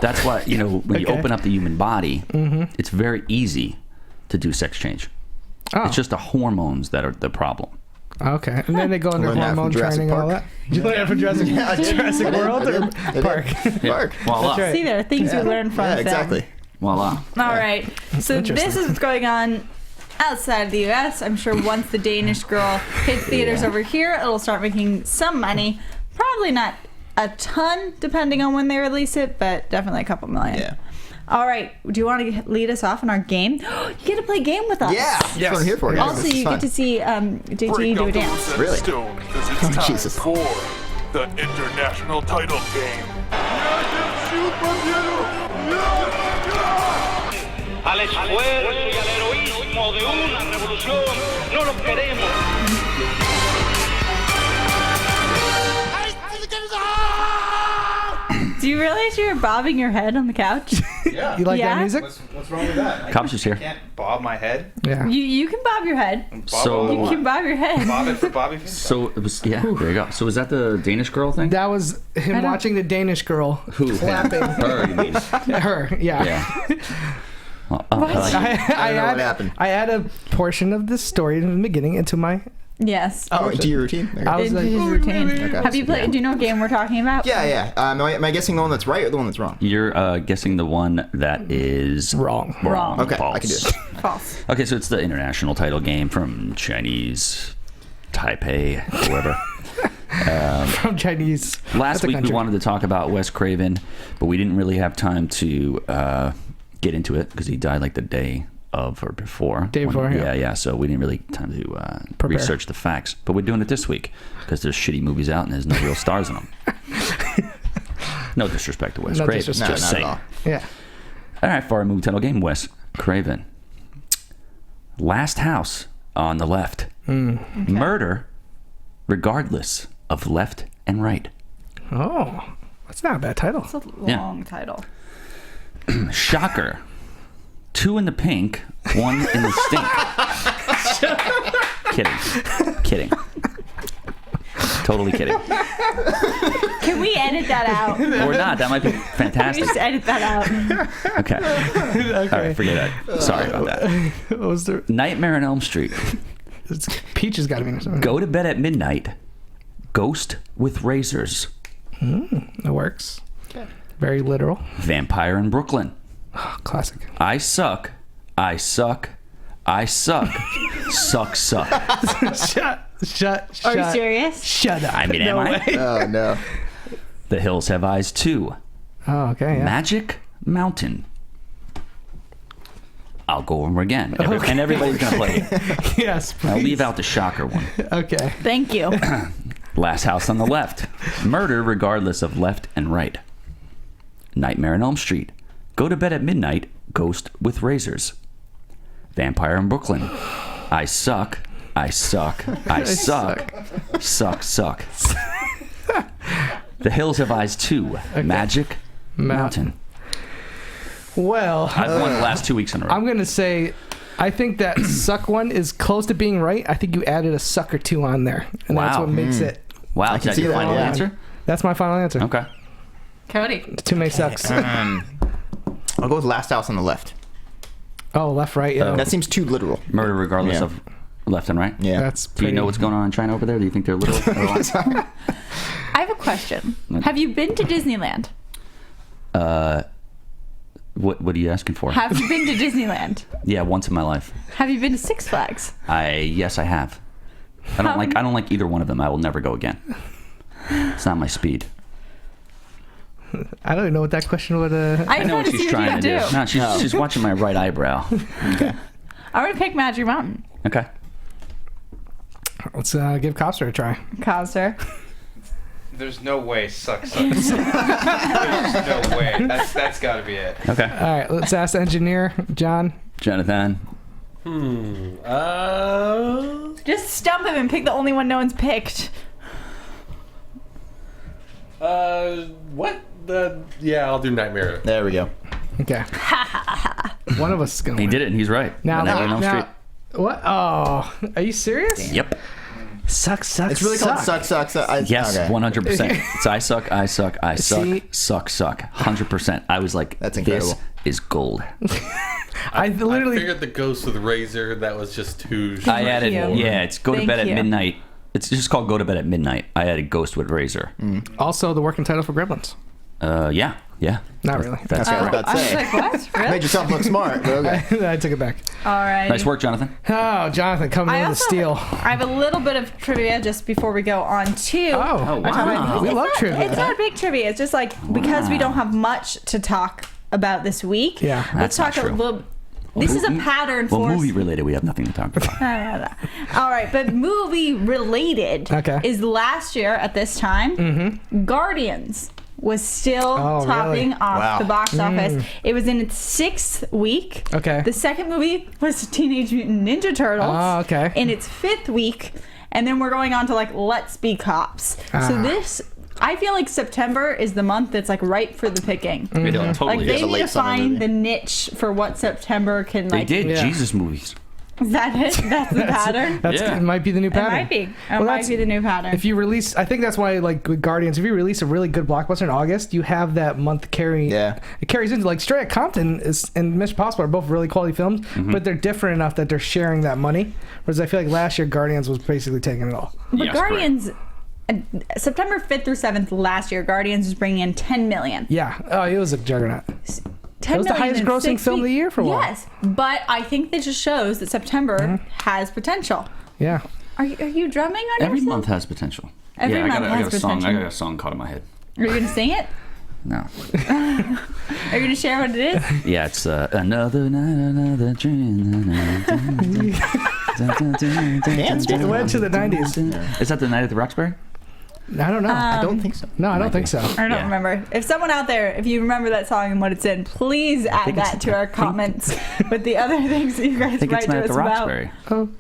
S4: that's why, when you
S3: Okay.
S4: open up the human body, it's very easy to do sex change.
S3: Oh,
S4: It's just the hormones that are the problem.
S3: okay. And then they go under
S5: Learned that from
S3: hormone
S5: Jurassic
S3: training and all that.
S5: Park.
S3: Did you learn that from Jurassic,
S5: I did.
S3: Jurassic
S5: I did.
S3: World
S5: I
S3: or
S5: did. I did.
S3: Park?
S5: Park.
S4: Voila.
S3: That's right.
S2: See, there are things we learn from
S5: Yeah,
S2: film.
S5: exactly.
S4: Voila.
S2: All right. So
S3: Interesting.
S2: this is what's going on outside of the U.S. I'm sure once the Danish Girl hits theaters over here, it'll start making some money. Probably not a ton, depending on when they release it, but definitely a couple million.
S5: Yeah.
S2: All right. Do you want to lead us off in our game? You get to play a game with us.
S5: Yeah. That's what I'm here for. guys.
S2: Also,
S5: This is
S2: you
S5: fun.
S2: get to see JT do a dance.
S5: Really?
S6: Because it's time
S5: Jesus.
S6: for the international title game.
S7: Al esfuerzo y al heroísmo de una revolución no los queremos.
S2: Do you realize you're bobbing your head on the couch?
S3: You like
S2: Yeah?
S3: that music?
S8: What's wrong with that?
S4: Cops is here.
S8: Can't bob my head.
S3: Yeah.
S2: You can bob your head.
S8: Bob
S4: So-
S2: You can bob your head.
S8: bob it for Bobby Fins.
S4: So it was, yeah, there you go. So was that the Danish girl thing?
S3: That was him
S2: don't-
S3: watching the Danish girl
S4: Who?
S3: clapping.
S4: Her, you mean.
S3: Her, yeah.
S4: Yeah. Well, I like it.
S5: I don't know what happened.
S3: I add a portion of this story in the beginning into my.
S2: Yes.
S5: Oh, do your routine? There you go.
S3: I was
S2: Into
S3: like,
S2: his routine.
S5: Okay.
S2: Have you played? Do you know what game we're talking about?
S5: Yeah, yeah. Am I guessing the one that's right or the one that's wrong?
S4: You're guessing the one that is
S3: Wrong.
S2: Wrong.
S5: Okay, I can do it.
S2: False.
S4: Okay, so it's the international title game from Chinese Taipei, whoever.
S3: from Chinese.
S4: Last
S3: That's a
S4: week we
S3: country.
S4: wanted to talk about Wes Craven, but we didn't really have time to get into it because he died like the day of or before.
S3: Day before, yeah.
S4: Yeah. So we didn't really have time to
S3: Prepare.
S4: research the facts. But we're doing it this week because there's shitty movies out and there's no real stars in them. No disrespect to Wes
S3: No
S4: Craven.
S3: disrespect.
S5: No,
S4: Just
S5: not
S4: saying.
S5: at all.
S3: Yeah.
S4: All right, for our movie title game, Wes Craven. Last House on the Left. Murder, regardless of left and right.
S3: Oh, that's not a bad title.
S2: It's a
S4: Yeah.
S2: long title.
S4: Shocker. 2 in the pink, 1 in the stink. Kidding. Totally kidding.
S2: Can we edit that out? Can
S4: Or not. That might be
S2: we
S4: fantastic.
S2: just edit that out?
S4: Okay. All right, forget that. Sorry about that.
S3: What was the?
S4: Nightmare on Elm Street.
S3: Peach has got to be in something.
S4: Go to bed at midnight. Ghost with razors.
S3: It works. Very literal.
S4: Vampire in Brooklyn.
S3: Classic.
S4: I suck. I suck. I suck. Suck.
S3: Shut.
S2: Are you serious?
S3: Shut up.
S4: I mean, am I?
S5: Oh, no.
S4: The Hills Have Eyes 2.
S3: Oh, okay. Yeah.
S4: Magic Mountain. I'll go over them again. And everybody's going to play it.
S3: Yes. Please.
S4: I'll leave out the shocker one.
S3: Okay.
S2: Thank you.
S4: Last House on the Left. Murder regardless of left and right. Nightmare on Elm Street. Go to bed at midnight. Ghost with razors. Vampire in Brooklyn. I suck. I suck. I suck. Suck. The Hills Have Eyes 2. Magic Mountain.
S3: Well,
S4: I've won the last 2 weeks in a row.
S3: I'm gonna say, I think that suck one is close to being right. I think you added a suck or 2 on there, and that's
S4: Wow.
S3: what makes it.
S4: Wow, is
S5: can
S4: that
S5: see
S4: your
S5: that,
S4: final
S5: yeah.
S4: answer?
S3: That's my final answer.
S4: Okay.
S2: Cody.
S3: Too many sucks.
S5: I'll go with Last House on the Left.
S3: Oh, left, right. Yeah.
S5: That seems too literal.
S4: Murder regardless
S5: Yeah.
S4: of Left and right.
S5: Yeah.
S3: That's
S4: Do you know what's going on in China over there? Do you think they're little?
S2: I have a question. Have you been to Disneyland?
S4: What are you asking for?
S2: Have you been to Disneyland?
S4: Yeah, once in my life.
S2: Have you been to Six Flags?
S4: Yes, I have. I don't like either one of them. I will never go again. It's not my speed.
S3: I don't even know what that question would.
S4: I know what she's trying to do. No, she's watching my right eyebrow.
S5: Okay.
S2: I'm gonna pick Magic Mountain.
S4: Okay.
S3: Let's give Copster a try.
S2: Copster.
S8: There's no way sucks. There's no way. That's got to be it.
S4: Okay.
S3: All right, let's ask the engineer, John.
S4: Jonathan.
S2: Just stump him and pick the only one no one's picked.
S9: What? Yeah, I'll do Nightmare.
S5: There we go.
S3: Okay. One of us is gonna
S4: He
S3: win.
S4: did it. He's right.
S3: Now,
S4: Nightmare on Elm
S3: now,
S4: Street.
S3: what? Oh, are you serious?
S4: Yep.
S3: Suck.
S5: It's really called Suck.
S4: Yes,
S5: okay.
S4: 100%. It's I suck.
S3: See?
S4: Suck. 100%. I was like,
S5: That's incredible.
S4: This is gold.
S3: I literally.
S9: I figured the Ghost with the Razor, that was just too...
S4: I added,
S2: you.
S4: yeah, it's go to
S2: Thank
S4: bed at
S2: you.
S4: midnight. It's just called Go to Bed at Midnight. I added Ghost with Razor.
S3: Also, the working title for Gremlins.
S4: Yeah.
S3: Not really.
S4: That's
S5: what I was
S4: correct.
S5: about to
S2: I was
S5: say.
S2: like, what? Really?
S5: Made yourself look smart. But okay.
S3: I took it back.
S2: All right.
S4: Nice work, Jonathan.
S3: Oh, Jonathan coming in with the steal.
S2: I have a little bit of trivia just before we go on to.
S3: Oh,
S4: wow.
S3: We love trivia.
S2: It's not big trivia. It's just like because we don't have much to talk about this week.
S3: Yeah.
S2: Let's
S4: That's not
S2: talk a
S4: true.
S2: little. This is a pattern
S4: Well,
S2: for.
S4: movie related, we have nothing to talk about.
S2: All right, but movie related
S3: Okay.
S2: is last year at this time. Guardians was still
S3: Oh,
S2: topping
S3: really?
S2: off
S5: Wow.
S2: the box office. It was in its 6th week.
S3: Okay.
S2: The second movie was Teenage Mutant Ninja Turtles.
S3: Oh, okay.
S2: In its 5th week, and then we're going on to like Let's Be Cops. So this. I feel like September is the month that's like ripe for the picking.
S4: It totally
S2: Like
S4: is.
S2: they
S5: a
S2: need
S5: late
S2: to
S5: summer
S2: find
S5: movie.
S2: the niche for what September can
S4: They
S2: like.
S4: did
S3: Yeah.
S4: Jesus movies.
S2: Is that it? That's the pattern.
S3: That's
S4: Yeah.
S3: it might be the new
S2: It
S3: pattern.
S2: might be. It
S3: Well,
S2: might
S3: that's-
S2: be the new pattern.
S3: If you release, I think that's why, like with Guardians, if you release a really good blockbuster in August, you have that month carry.
S5: Yeah.
S3: It carries into like Straight Outta Compton and Mission Impossible are both really quality films, but they're different enough that they're sharing that money. Whereas I feel like last year Guardians was basically taking it all.
S2: But
S4: Yes,
S2: Guardians, September 5th through 7th last year, Guardians was bringing in 10 million.
S3: Yeah. Oh, it was a juggernaut.
S2: 10
S3: It was the
S2: million
S3: highest
S2: in
S3: grossing
S2: 6
S3: film of the
S2: weeks.
S3: year for a while.
S2: Yes, but I think that just shows that September has potential.
S3: Yeah.
S2: Are you drumming on
S4: Every
S2: yourself?
S4: month has potential.
S2: Every
S4: I
S2: month
S4: got
S2: has
S4: a song. I
S2: potential.
S4: got a song caught in my head.
S2: Are you gonna sing it?
S4: No.
S2: Are you gonna share what it is?
S4: Yeah, it's another night, another dream.
S5: Dance,
S3: It went to the 90s.
S4: Is that the night at the Roxbury?
S3: I don't know.
S5: I don't think so.
S3: No, I don't think so.
S2: I don't
S4: Yeah.
S2: remember. If someone out there, if you remember that song and what it's in, please add
S4: think it's-
S2: that to our comments with the other things that you guys
S4: I think
S2: write
S4: it's
S2: to
S4: night at
S2: us
S4: the
S2: about.
S4: Roxbury.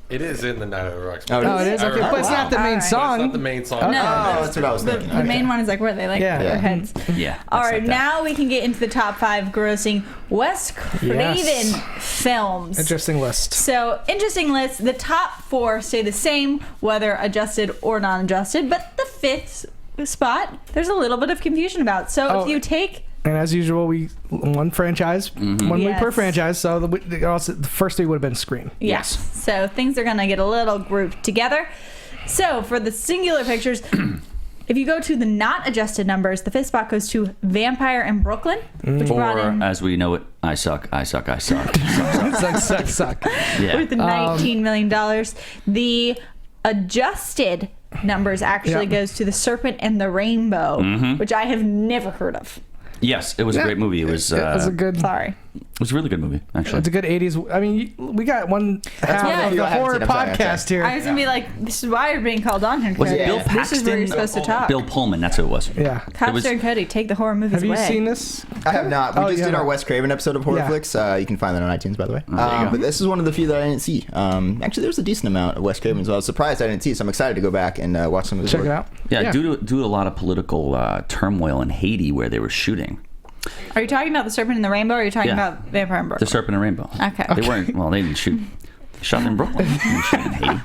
S9: It is in the Night of the Rocks.
S5: Oh,
S3: Oh, it is? Okay. But it's not the main
S2: Alright.
S9: It's
S3: song.
S9: not the main song.
S3: Okay.
S2: No.
S5: Oh, that's what I was
S2: The,
S5: thinking.
S2: the main one is like where they like
S3: Yeah.
S2: their
S3: Yeah.
S2: heads.
S4: Yeah.
S2: All
S4: that's
S2: right,
S4: like that.
S2: now we can get into the top 5 grossing Wes Craven
S3: Yes.
S2: films.
S3: Interesting list.
S2: So, interesting list. The top 4 stay the same, whether adjusted or non adjusted, but the 5th spot, there's a little bit of confusion about. So,
S3: Oh.
S2: if you take.
S3: And as usual, we one franchise, 1 week per
S2: Yes.
S3: franchise. So the first 3 would have been Scream.
S2: Yes. So, things are going to get a little grouped together. So, for the singular pictures. If you go to the not adjusted numbers, the 5th spot goes to Vampire in Brooklyn, which brought
S4: Or
S2: in
S4: as we know it, I suck. Suck.
S3: Suck.
S4: Yeah.
S2: with $19 million. The adjusted numbers actually
S3: Yeah.
S2: goes to The Serpent and the Rainbow, which I have never heard of.
S4: Yes, it was a great movie. It was.
S3: It was a
S4: It
S3: good.
S2: Sorry.
S4: was a really good movie, actually.
S3: It's a good 80s. I mean, we got one half
S2: why
S3: of
S2: you
S3: the
S5: haven't
S3: horror
S5: seen it. I'm sorry,
S3: podcast here.
S2: I was going to be like, this is why you're being called on here.
S4: Was it
S2: Cody.
S4: Bill Paxton?
S2: This is where you're supposed to talk.
S4: Bill Pullman. That's who it was.
S3: Yeah.
S2: Copster
S4: was-
S2: and Cody, take the horror movies
S3: Have you
S2: away.
S3: seen this?
S5: I have not. We
S3: Oh,
S5: just
S3: you
S5: did our
S3: haven't.
S5: Wes Craven episode of Horror
S3: Yeah.
S5: Flicks. You can find that on iTunes, by the way.
S4: you go.
S5: But this is one of the few that I didn't see. Actually, there's a decent amount of Wes Craven, so I was surprised I didn't see. So I'm excited to go back and watch some of his
S3: Check
S5: work.
S3: it out.
S4: Yeah, due to a lot of political turmoil in Haiti where they were shooting.
S2: Are you talking about The Serpent and the Rainbow, or are you talking
S4: Yeah.
S2: about Vampire in
S4: The
S2: Brooklyn?
S4: Serpent and Rainbow.
S2: Okay.
S4: They weren't. Well, they didn't shoot. They shot in Brooklyn. They didn't shoot in Haiti.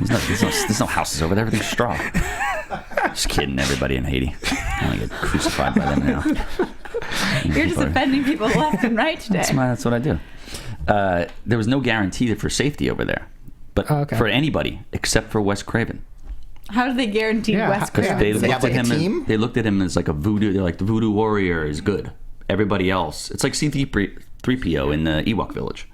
S4: There's no houses over there. Everything's straw. Just kidding, everybody in Haiti. I'm gonna get crucified by them now.
S2: You're just offending people left and right today.
S4: That's what I do. There was no guarantee for safety over there. but for anybody except for Wes Craven.
S2: How do they guarantee Wes
S4: Because
S2: Craven?
S4: they looked
S5: have
S4: at
S5: like a
S4: him.
S5: team?
S4: They looked at him as like a voodoo. They're like the voodoo warrior is good. Everybody else, it's like C-3PO in the Ewok village.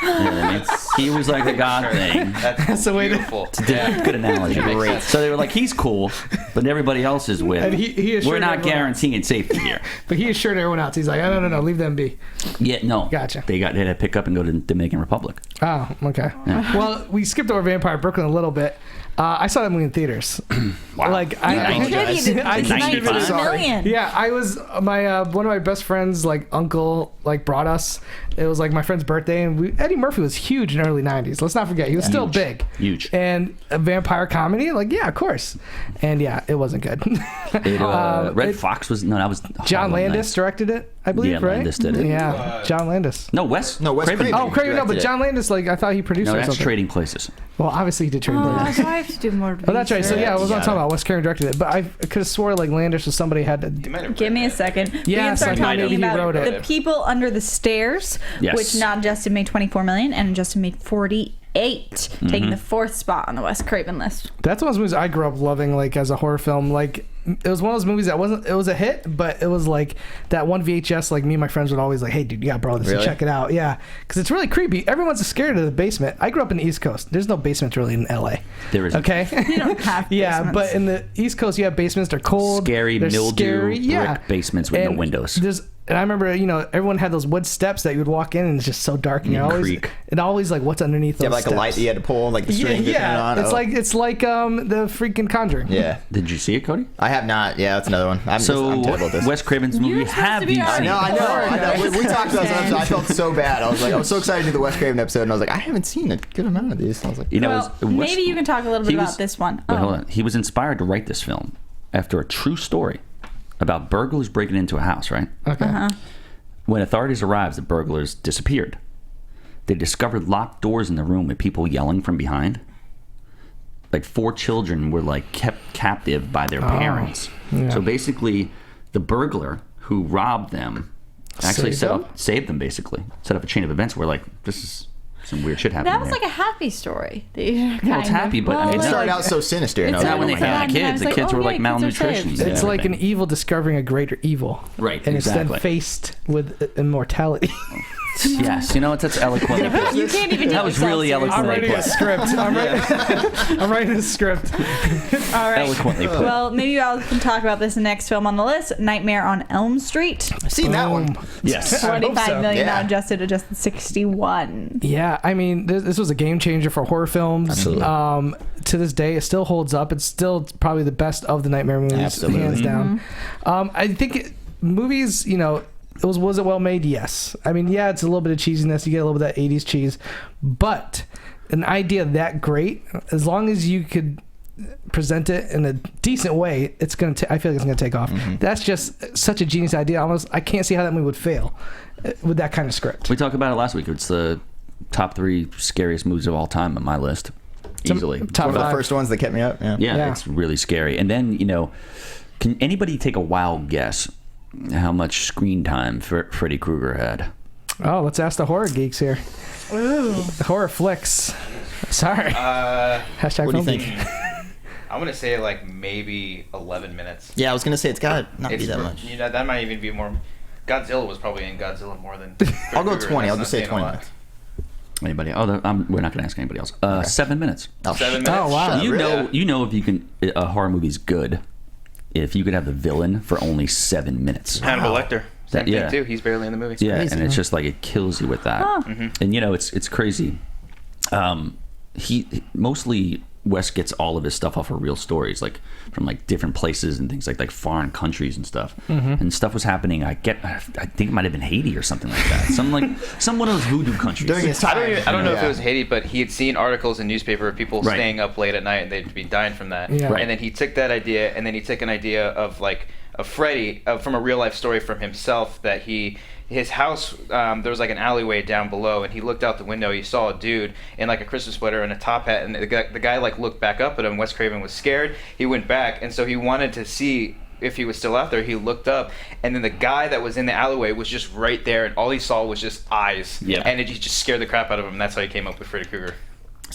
S4: You know what I mean? He was like the god thing.
S8: That's
S3: the way to-
S8: beautiful.
S4: Good analogy.
S8: Great.
S4: So they were like, he's cool, but everybody else is with.
S3: And he assured
S4: We're not
S3: everyone-
S4: guaranteeing safety here.
S3: But he assured everyone else. He's like, oh, no, leave them be.
S4: Yeah, no.
S3: Gotcha.
S4: They had to pick up and go to Dominican Republic.
S3: Oh, okay. Well, we skipped over Vampire Brooklyn a little bit. I saw that movie in theaters.
S4: Wow.
S3: Like
S2: You contributed
S3: I
S2: to
S3: contributed.
S2: 90 million.
S3: Yeah, I was one of my best friends, like uncle, like brought us. It was like my friend's birthday, and Eddie Murphy was huge in the early '90s. Let's not forget, he was still big,
S4: Huge.
S3: and a vampire comedy, like yeah, of course. And yeah, it wasn't good.
S4: Red Fox was that was
S3: John
S4: Harlem
S3: Landis
S4: Nights.
S3: directed it, I believe,
S4: Yeah,
S3: right?
S4: Landis did it.
S3: Yeah, John Landis.
S4: No, Wes.
S5: Wes Craven.
S3: Oh, Craven, no, but
S5: directed it.
S3: John Landis, like I thought he produced
S4: No,
S3: it or
S4: that's
S3: something.
S4: Trading Places.
S3: Well, obviously he did Trading Places.
S2: So I have to do more.
S3: Oh, that's right. So yeah, I was not
S5: Yeah.
S3: talking about Wes Craven directed it, but I could have swore like Landis was somebody had to.
S8: You might have
S2: Give
S8: read
S2: me a
S8: that.
S2: second. We
S3: Yes,
S2: can start
S3: I might have.
S2: talking
S3: He
S2: about
S3: wrote it.
S2: The People Under the Stairs,
S4: Yes.
S2: which not just made 24 million and just made 48, taking the 4th spot on the Wes Craven list.
S3: That's one of those movies I grew up loving, like as a horror film. Like it was one of those movies that wasn't. It was a hit, but it was like that one VHS. Like me and my friends would always like, "Hey, dude, you gotta borrow this and
S5: Really?
S3: check it out." Yeah, because it's really creepy. Everyone's scared of the basement. I grew up in the East Coast. There's no basement really in LA.
S4: There isn't.
S3: Okay.
S2: You don't have
S3: Yeah,
S2: basements.
S3: but in the East Coast, you have basements. They're cold,
S4: Scary,
S3: they're
S4: mildew,
S3: brick
S4: basements with no windows.
S3: And I remember, everyone had those wood steps that you would walk in, and it's just so dark. And you're always,
S4: creak.
S3: and always like, what's underneath
S5: You
S3: those
S5: have like a light
S3: steps?
S5: that you had to pull, like the string to turn it on.
S3: It's
S5: Oh.
S3: like the freaking Conjuring.
S5: Yeah.
S4: Did you see it, Cody?
S5: I have not. Yeah, that's another one. I'm
S4: So
S5: terrible at this.
S4: Wes Craven's movie.
S2: You're supposed
S4: Have
S2: to be
S4: you
S2: our-
S4: seen?
S5: I know. We talked about this episode. I felt so bad. I was so excited to do the Wes Craven episode, and I was like, I haven't seen a good amount of these. I was like,
S4: You know,
S2: Well,
S4: it was-
S2: maybe you can talk a little bit
S4: he
S2: about
S4: was-
S2: this one.
S4: Wait, hold on. He was inspired to write this film after a true story about burglars breaking into a house, right?
S3: Okay.
S4: When authorities arrived, the burglars disappeared. They discovered locked doors in the room with people yelling from behind. Like 4 children were like kept captive by their parents.
S3: yeah.
S4: So basically, the burglar who robbed them actually saved them. Basically, set up a chain of events where like this is some weird shit happening.
S2: That was
S4: there.
S2: like a happy story.
S4: Well, it's happy, but I mean,
S5: it
S4: it's
S5: started
S4: like-
S5: out so sinister. And I
S2: it's
S5: was
S4: not
S5: like,
S4: when
S5: oh
S4: they
S5: my
S4: found
S5: God.
S4: the kids.
S2: It's
S4: The
S2: like,
S4: kids
S2: oh,
S4: were
S2: yeah,
S4: like
S2: kids are
S4: malnutrition.
S2: saved.
S3: It's
S4: and
S3: like an
S4: everything.
S3: evil discovering a greater evil.
S4: Right,
S3: And
S4: exactly.
S3: it's then faced with immortality.
S4: Yes, you know what? That's eloquently put.
S2: You can't even
S4: That
S2: take
S4: was
S2: yourself
S4: really
S2: seriously.
S3: I'm
S4: eloquently
S3: writing a
S4: put.
S3: script. I'm writing a script.
S2: All right.
S4: Eloquently put.
S2: Well, maybe you all can talk about this next film on the list, Nightmare on Elm Street.
S5: I've seen that one.
S4: Yes.
S3: I hope
S2: 25
S3: so.
S2: million
S5: Yeah.
S2: now adjusted 61.
S3: Yeah, I mean, this was a game changer for horror films.
S5: Absolutely.
S3: To this day, it still holds up. It's still probably the best of the Nightmare movies,
S5: Absolutely.
S3: hands down. I think movies, was it well made? Yes. I mean, yeah, it's a little bit of cheesiness. You get a little bit of that 80s cheese. But an idea that great, as long as you could present it in a decent way, I feel like it's going to take off. That's just such a genius idea. I can't see how that movie would fail with that kind of script.
S4: We talked about it last week. It's the top 3 scariest movies of all time on my list. Easily.
S3: Top
S5: One of the
S3: 5.
S5: first ones that kept me up. Yeah.
S4: Yeah,
S3: Yeah.
S4: it's really scary. And then, can anybody take a wild guess how much screen time Freddy Krueger had?
S3: Oh, let's ask the horror geeks here.
S2: Ooh.
S3: The horror flicks. Sorry. Hashtag
S5: What do you
S3: film
S5: think?
S3: geek.
S8: I'm gonna say like maybe 11 minutes.
S5: Yeah, I was gonna say it's gotta not be
S8: It's
S5: that much.
S8: that might even be more. Godzilla was probably in Godzilla more than.
S5: I'll go
S8: Krueger,
S5: 20.
S8: and
S5: I'll
S8: that's
S5: just say
S8: not saying
S5: 20
S8: a lot.
S5: minutes.
S4: Anybody? We're not going to ask anybody else. 7 minutes.
S5: Oh,
S8: 7 minutes.
S3: Oh, wow.
S5: Shut up,
S4: You
S5: really?
S4: know if you can, a horror movie's good if you could have the villain for only 7 minutes.
S8: Hannibal Lecter. Same
S4: Yeah.
S8: thing too. He's barely in the movie.
S4: Yeah,
S5: crazy,
S4: and it's
S5: huh?
S4: just like it kills you with that. And it's crazy. He mostly Wes gets all of his stuff off of real stories, like from like different places and things like foreign countries and stuff. And stuff was happening. I think it might have been Haiti or something like that. Some one of those voodoo countries.
S5: During his time.
S8: I don't know if
S5: Yeah.
S8: it was Haiti, but he had seen articles in newspaper of people
S4: Right.
S8: staying up late at night and they'd be dying from that.
S3: Yeah. Right.
S8: And then he took that idea, and then he took an idea of like a Freddy from a real life story from himself that his house, there was like an alleyway down below, and he looked out the window. He saw a dude in like a Christmas sweater and a top hat, and the guy like looked back up at him. Wes Craven was scared. He went back, and so he wanted to see if he was still out there. He looked up, and then the guy that was in the alleyway was just right there, and all he saw was just eyes.
S4: Yeah.
S8: And it just scared the crap out of him. And that's how he came up with Freddy Krueger.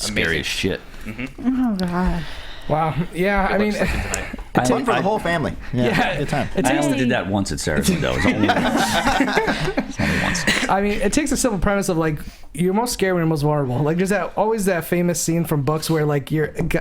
S4: Scary as shit.
S2: Oh god.
S3: Wow. Yeah. I mean,
S5: It's fun for the whole family. Yeah. Good time.
S3: it
S4: I
S3: takes,
S4: only did that once at Sarah's window. It's only once.
S3: I mean, it takes a simple premise of like you're most scared when you're most vulnerable. Like there's always that famous scene from books where like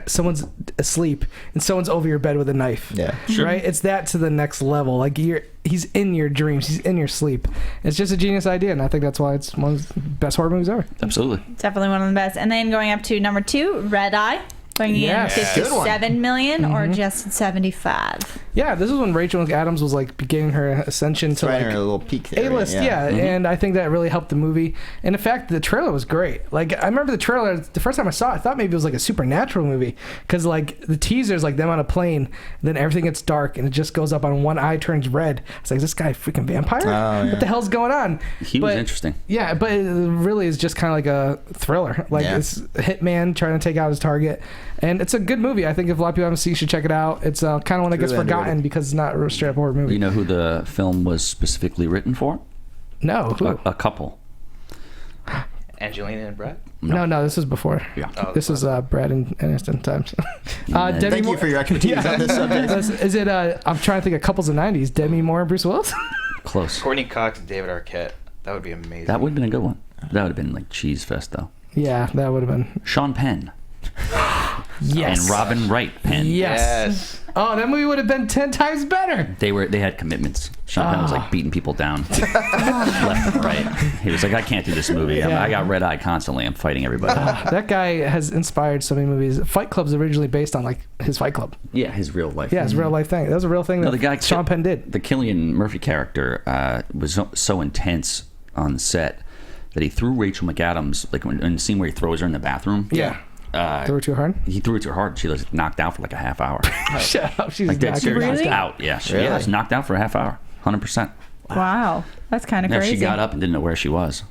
S3: someone's asleep and someone's over your bed with a knife.
S5: Yeah.
S3: Right. It's that to the next level. Like he's in your dreams. He's in your sleep. It's just a genius idea, and I think that's why it's one of the best horror movies ever.
S4: Absolutely.
S2: Definitely one of the best. And then going up to number 2, Red Eye. Bringing
S3: Yes.
S2: in
S5: Good one.
S2: $57 million or just 75.
S3: Yeah, this is when Rachel McAdams was like beginning her ascension to
S5: Right
S3: like
S5: in a little peak there.
S3: A-list, yeah. And I think that really helped the movie. And in fact, the trailer was great. Like, I remember the trailer, the first time I saw it, I thought maybe it was like a supernatural movie. Because, like, the teaser's like them on a plane, then everything gets dark, and it just goes up on one eye turns red. It's like, is this guy a freaking vampire?
S5: Oh, yeah.
S3: What the hell's going on?
S4: He was interesting.
S3: Yeah, but it really is just kind of like a thriller. Like, it's a hitman trying to take out his target. And it's a good movie. I think if a lot of people haven't seen it, you should check it out. It's kind of one that gets
S5: Really
S3: forgotten
S5: underrated.
S3: because it's not a straight up horror movie.
S4: You know who the film was specifically written for?
S3: No, who?
S4: A couple.
S8: Angelina and Brett.
S3: No, this was before.
S4: Yeah.
S8: Oh,
S3: This is Brad and Aniston times. Demi
S5: Thank
S3: Moore.
S5: you for your expertise on this subject.
S3: Is it? I'm trying to think of couples in the '90s. Demi Moore and Bruce Willis.
S4: Close.
S8: Courtney Cox and David Arquette. That would be amazing.
S4: That would have been a good one. That would have been like Cheese Fest, though.
S3: Yeah, that would have been.
S4: Sean Penn.
S3: Yes.
S4: And Robin Wright Penn.
S8: Yes.
S3: Oh, that movie would have been 10 times better.
S4: They had commitments. Sean Penn was like beating people down left and right. He was like, I can't do this movie.
S3: Yeah.
S4: I got red eye constantly. I'm fighting everybody.
S3: That guy has inspired so many movies. Fight Club's originally based on like his Fight Club.
S4: Yeah, his real life.
S3: Yeah, it's a real life thing. That was a real thing
S4: No,
S3: that
S4: the guy
S3: Sean Penn did.
S4: The Cillian Murphy character was so intense on the set that he threw Rachel McAdams, like in the scene where he throws her in the bathroom.
S3: Yeah. Threw it too hard?
S4: He threw it too hard. She was knocked out for like a half hour.
S3: Shut up. She's
S4: Like dead
S3: not
S4: serious.
S2: Really?
S4: Out. Yeah, she
S5: Really?
S4: was knocked out for a half hour. 100%.
S2: Wow. That's kind of
S4: Yeah,
S2: crazy.
S4: she got up and didn't know where she was.